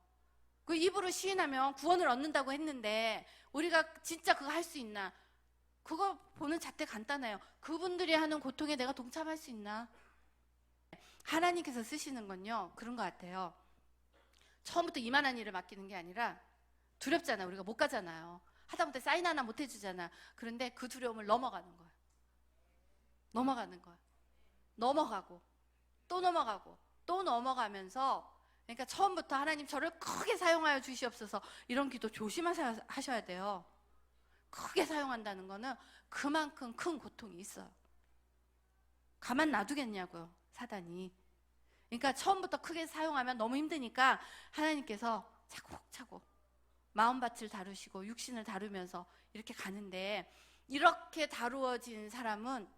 그 입으로 시인하면 구원을 얻는다고 했는데 우리가 진짜 그거 할 수 있나? 그거 보는 잣대 간단해요. 그분들이 하는 고통에 내가 동참할 수 있나? 하나님께서 쓰시는 건요, 그런 것 같아요. 처음부터 이만한 일을 맡기는 게 아니라 두렵잖아요. 우리가 못 가잖아요. 하다못해 사인 하나 못 해주잖아. 그런데 그 두려움을 넘어가는 거예요. 넘어가는 거예요. 넘어가고 또 넘어가고 또 넘어가면서, 그러니까 처음부터 하나님 저를 크게 사용하여 주시옵소서 이런 기도 조심하셔야 돼요. 크게 사용한다는 거는 그만큼 큰 고통이 있어요. 가만 놔두겠냐고요, 사단이. 그러니까 처음부터 크게 사용하면 너무 힘드니까 하나님께서 차곡차곡 마음밭을 다루시고 육신을 다루면서 이렇게 가는데, 이렇게 다루어진 사람은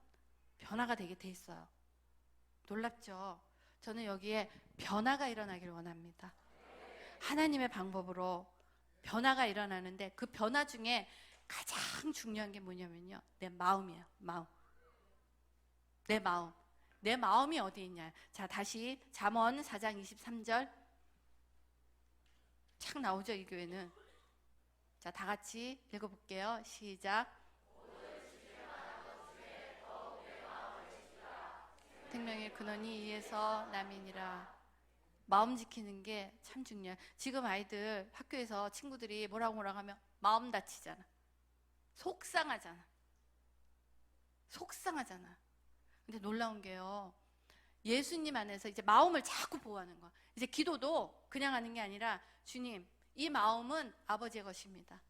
변화가 되게 돼 있어요. 놀랍죠? 저는 여기에 변화가 일어나길 원합니다. 하나님의 방법으로 변화가 일어나는데 그 변화 중에 가장 중요한 게 뭐냐면요, 내 마음이에요. 마음. 내 마음. 내 마음이 어디 있냐. 자, 다시 잠언 4장 23절 착 나오죠, 이 교회는. 자, 다 같이 읽어볼게요. 시작. 생명의 근원이 이에서 남이니라. 마음 지키는 게 참 중요해요. 지금 아이들 학교에서 친구들이 뭐라고 하면 마음 다치잖아. 속상하잖아. 속상하잖아. 근데 놀라운 게요, 예수님 안에서 이제 마음을 자꾸 보호하는 거야. 이제 기도도 그냥 하는 게 아니라, 주님, 이 마음은 아버지의 것입니다.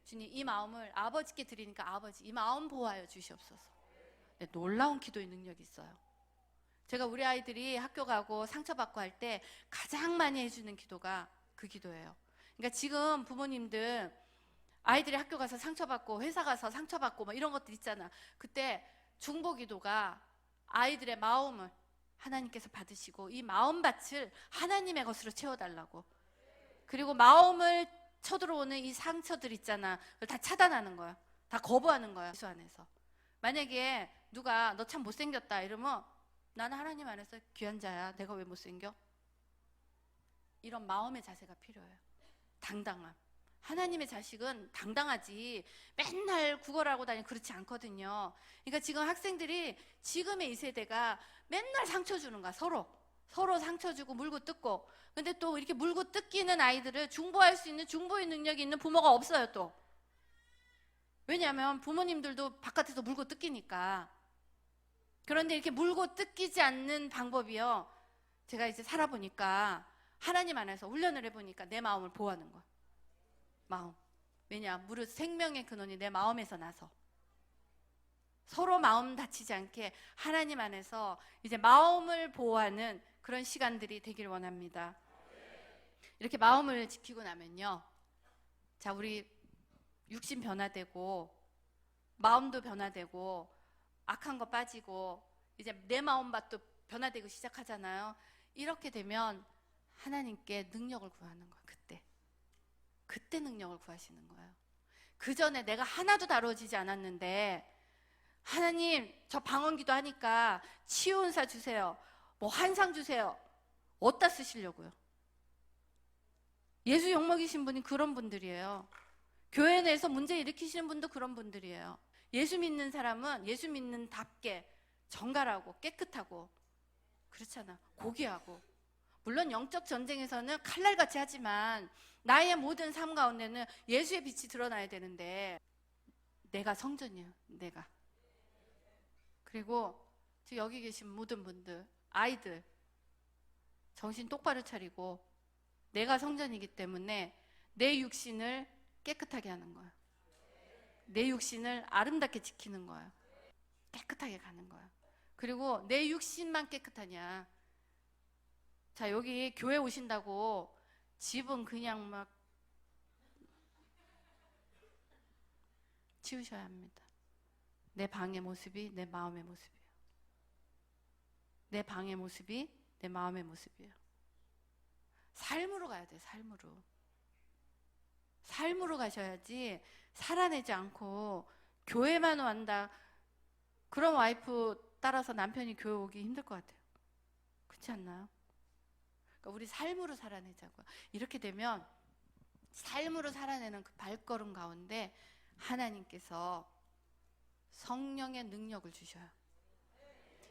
주님, 이 마음을 아버지께 드리니까 아버지, 이 마음 보호하여 주시옵소서. 네, 놀라운 기도의 능력이 있어요. 제가 우리 아이들이 학교 가고 상처받고 할 때 가장 많이 해주는 기도가 그 기도예요. 그러니까 지금 부모님들 아이들이 학교 가서 상처받고 회사 가서 상처받고 뭐 이런 것들 있잖아. 그때 중보기도가 아이들의 마음을 하나님께서 받으시고 이 마음밭을 하나님의 것으로 채워달라고. 그리고 마음을 쳐들어오는 이 상처들 있잖아. 그걸 다 차단하는 거야. 다 거부하는 거야. 예수 안에서. 만약에 누가 너 참 못생겼다 이러면, 나는 하나님 안에서 귀한 자야. 내가 왜 못생겨? 이런 마음의 자세가 필요해요. 당당함. 하나님의 자식은 당당하지 맨날 구걸하고 다니고 그렇지 않거든요. 그러니까 지금 학생들이, 지금의 이 세대가 맨날 상처 주는 거야, 서로. 서로 상처 주고 물고 뜯고. 근데 또 이렇게 물고 뜯기는 아이들을 중보할 수 있는 중보의 능력이 있는 부모가 없어요, 또. 왜냐하면 부모님들도 바깥에서 물고 뜯기니까. 그런데 이렇게 물고 뜯기지 않는 방법이요. 제가 이제 살아보니까 하나님 안에서 훈련을 해보니까 내 마음을 보호하는 거야. 마음. 왜냐? 무릇 생명의 근원이 내 마음에서 나서. 서로 마음 다치지 않게 하나님 안에서 이제 마음을 보호하는 그런 시간들이 되길 원합니다. 이렇게 마음을 지키고 나면요. 자, 우리 육신 변화되고 마음도 변화되고 악한 거 빠지고 이제 내 마음밭도 변화되고 시작하잖아요. 이렇게 되면 하나님께 능력을 구하는 거예요. 그때 능력을 구하시는 거예요. 그 전에 내가 하나도 다뤄지지 않았는데 하나님 저 방언기도 하니까 치유은사 주세요. 뭐 환상 주세요. 어디다 쓰시려고요? 예수 욕먹이신 분이 그런 분들이에요. 교회 내에서 문제 일으키시는 분도 그런 분들이에요. 예수 믿는 사람은 예수 믿는 답게 정갈하고 깨끗하고 그렇잖아. 고귀하고. 물론 영적 전쟁에서는 칼날같이 하지만 나의 모든 삶 가운데는 예수의 빛이 드러나야 되는데 내가 성전이에요. 내가. 그리고 여기 계신 모든 분들, 아이들 정신 똑바로 차리고 내가 성전이기 때문에 내 육신을 깨끗하게 하는 거예요. 내 육신을 아름답게 지키는 거예요. 깨끗하게 가는 거예요. 그리고 내 육신만 깨끗하냐. 자, 여기 교회 오신다고 집은 그냥 막 치우셔야 합니다. 내 방의 모습이 내 마음의 모습이에요. 내 방의 모습이 내 마음의 모습이에요. 삶으로 가야 돼, 삶으로. 삶으로 가셔야지 살아내지 않고 교회만 완다. 그런 와이프 따라서 남편이 교회 오기 힘들 것 같아요. 그렇지 않나요? 그러니까 우리 삶으로 살아내자고요. 이렇게 되면 삶으로 살아내는 그 발걸음 가운데 하나님께서 성령의 능력을 주셔요.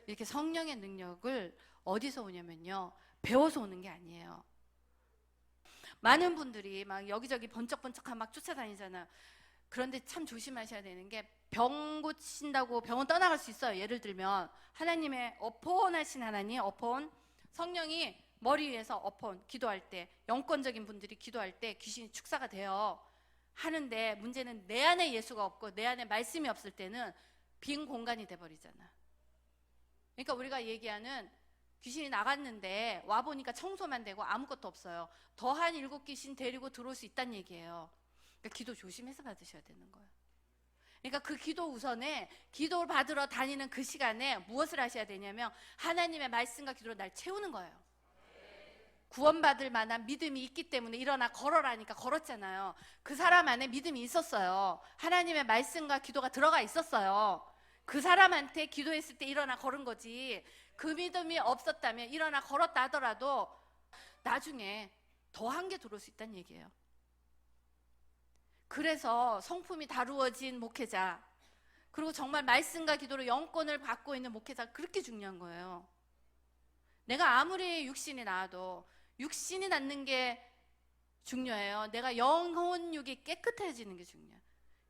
이렇게 성령의 능력을 어디서 오냐면요. 배워서 오는 게 아니에요. 많은 분들이 막 여기저기 번쩍번쩍하고 막 쫓아다니잖아요. 그런데 참 조심하셔야 되는 게 병 고친다고 병원 떠나갈 수 있어요. 예를 들면 하나님의 어폰하신 하나님, 어폰 성령이 머리 위에서 어폰 기도할 때 영권적인 분들이 기도할 때 귀신이 축사가 돼요. 하는데 문제는 내 안에 예수가 없고 내 안에 말씀이 없을 때는 빈 공간이 돼버리잖아. 그러니까 우리가 얘기하는 귀신이 나갔는데 와보니까 청소만 되고 아무것도 없어요. 더한 7귀신 데리고 들어올 수 있다는 얘기예요. 그러니까 기도 조심해서 받으셔야 되는 거예요. 그러니까 그 기도 우선에 기도를 받으러 다니는 그 시간에 무엇을 하셔야 되냐면 하나님의 말씀과 기도로 날 채우는 거예요. 구원받을 만한 믿음이 있기 때문에 일어나 걸어라니까 걸었잖아요. 그 사람 안에 믿음이 있었어요. 하나님의 말씀과 기도가 들어가 있었어요. 그 사람한테 기도했을 때 일어나 걸은 거지. 그 믿음이 없었다면 일어나 걸었다 하더라도 나중에 더한 게 들어올 수 있다는 얘기예요. 그래서 성품이 다루어진 목회자, 그리고 정말 말씀과 기도로 영권을 받고 있는 목회자가 그렇게 중요한 거예요. 내가 아무리 육신이 나와도 육신이 낫는 게 중요해요. 내가 영혼육이 깨끗해지는 게 중요해요.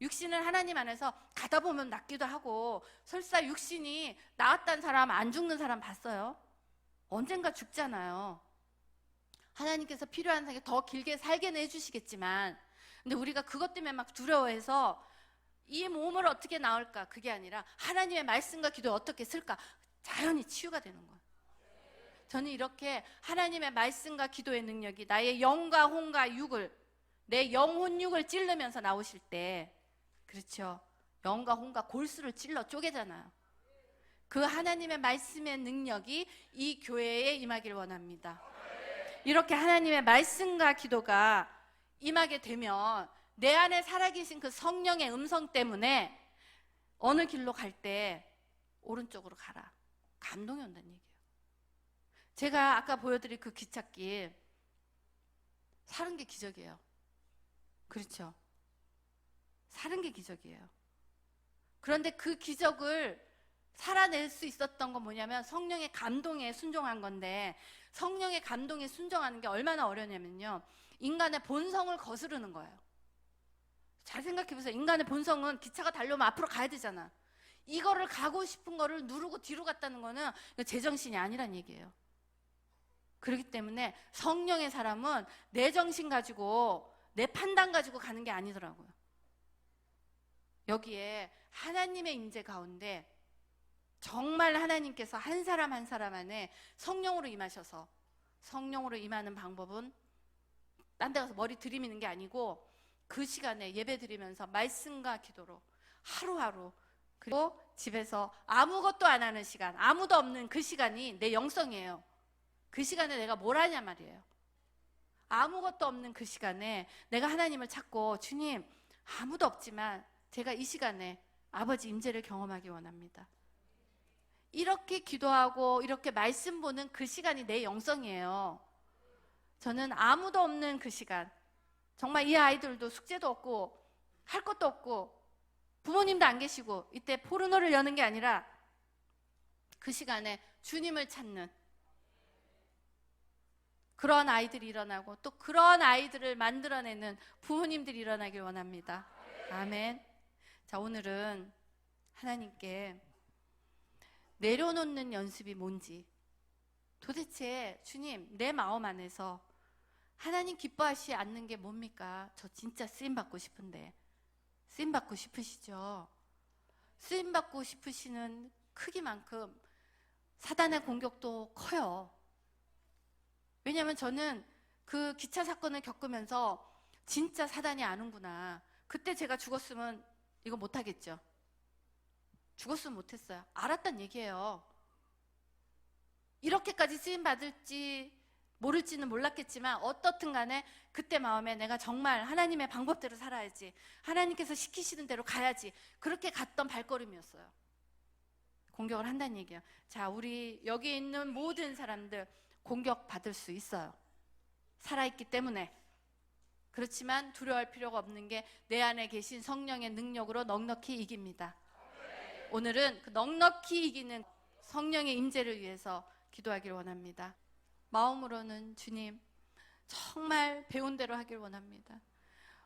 육신을 하나님 안에서 가다 보면 낫기도 하고, 설사 육신이 나았다는 사람, 안 죽는 사람 봤어요? 언젠가 죽잖아요. 하나님께서 필요한 사람에게 더 길게 살게 해주시겠지만, 근데 우리가 그것 때문에 막 두려워해서 이 몸을 어떻게 나을까? 그게 아니라 하나님의 말씀과 기도에 어떻게 쓸까? 자연히 치유가 되는 거예요. 저는 이렇게 하나님의 말씀과 기도의 능력이 나의 영과 혼과 육을, 내 영혼육을 찌르면서 나오실 때, 그렇죠, 영과 혼과 골수를 찔러 쪼개잖아요. 그 하나님의 말씀의 능력이 이 교회에 임하길 원합니다. 이렇게 하나님의 말씀과 기도가 임하게 되면 내 안에 살아계신 그 성령의 음성 때문에 어느 길로 갈 때 오른쪽으로 가라, 감동이 온다는 얘기예요. 제가 아까 보여드린 그 기찻길, 사는 게 기적이에요. 그렇죠? 사는 게 기적이에요. 그런데 그 기적을 살아낼 수 있었던 건 뭐냐면 성령의 감동에 순종한 건데, 성령의 감동에 순종하는 게 얼마나 어려냐면요, 인간의 본성을 거스르는 거예요. 잘 생각해 보세요. 인간의 본성은 기차가 달려오면 앞으로 가야 되잖아. 이거를 가고 싶은 거를 누르고 뒤로 갔다는 거는 제정신이 아니란 얘기예요. 그렇기 때문에 성령의 사람은 내 정신 가지고, 내 판단 가지고 가는 게 아니더라고요. 여기에 하나님의 임재 가운데 정말 하나님께서 한 사람 한 사람 안에 성령으로 임하셔서, 성령으로 임하는 방법은 딴 데 가서 머리 들이미는 게 아니고, 그 시간에 예배 드리면서 말씀과 기도로 하루하루, 그리고 집에서 아무것도 안 하는 시간, 아무도 없는 그 시간이 내 영성이에요. 그 시간에 내가 뭘 하냐 말이에요. 아무것도 없는 그 시간에 내가 하나님을 찾고, 주님, 아무도 없지만 제가 이 시간에 아버지 임재를 경험하기 원합니다. 이렇게 기도하고 이렇게 말씀 보는 그 시간이 내 영성이에요. 저는 아무도 없는 그 시간, 정말 이 아이들도 숙제도 없고 할 것도 없고 부모님도 안 계시고 이때 포르노를 여는 게 아니라 그 시간에 주님을 찾는 그런 아이들이 일어나고, 또 그런 아이들을 만들어내는 부모님들이 일어나길 원합니다. 아멘. 자, 오늘은 하나님께 내려놓는 연습이 뭔지, 도대체 주님, 내 마음 안에서 하나님 기뻐하시지 않는 게 뭡니까? 저 진짜 쓰임받고 싶은데. 쓰임받고 싶으시죠? 쓰임받고 싶으시는 크기만큼 사단의 공격도 커요. 왜냐하면 저는 그 기차 사건을 겪으면서 진짜 사단이 아는구나. 그때 제가 죽었으면 이거 못하겠죠. 죽었으면 못했어요. 알았단 얘기예요. 이렇게까지 쓰임받을지 모를지는 몰랐겠지만 어떻든 간에 그때 마음에 내가 정말 하나님의 방법대로 살아야지, 하나님께서 시키시는 대로 가야지, 그렇게 갔던 발걸음이었어요. 공격을 한다는 얘기예요. 자, 우리 여기 있는 모든 사람들 공격받을 수 있어요. 살아있기 때문에. 그렇지만 두려워할 필요가 없는 게 내 안에 계신 성령의 능력으로 넉넉히 이깁니다. 오늘은 그 넉넉히 이기는 성령의 임재를 위해서 기도하길 원합니다. 마음으로는 주님, 정말 배운 대로 하길 원합니다.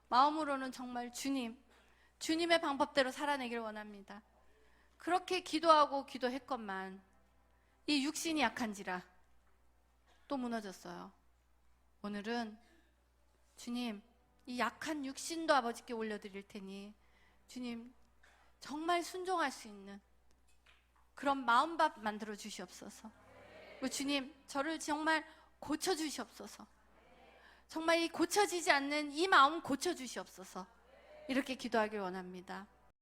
마음으로는 정말 주님, 주님의 방법대로 살아내길 원합니다. 그렇게 기도하고 기도했건만 이 육신이 약한지라 또 무너졌어요. 오늘은 주님, 이 약한 육신도 아버지께 올려드릴 테니 주님, 정말 순종할 수 있는 그런 마음밥 만들어 주시옵소서. 주님, 저를 정말 고쳐 주시옵소서. 정말 이 고쳐지지 않는 이 마음 고쳐 주시옵소서. 이렇게 기도하길 원합니다.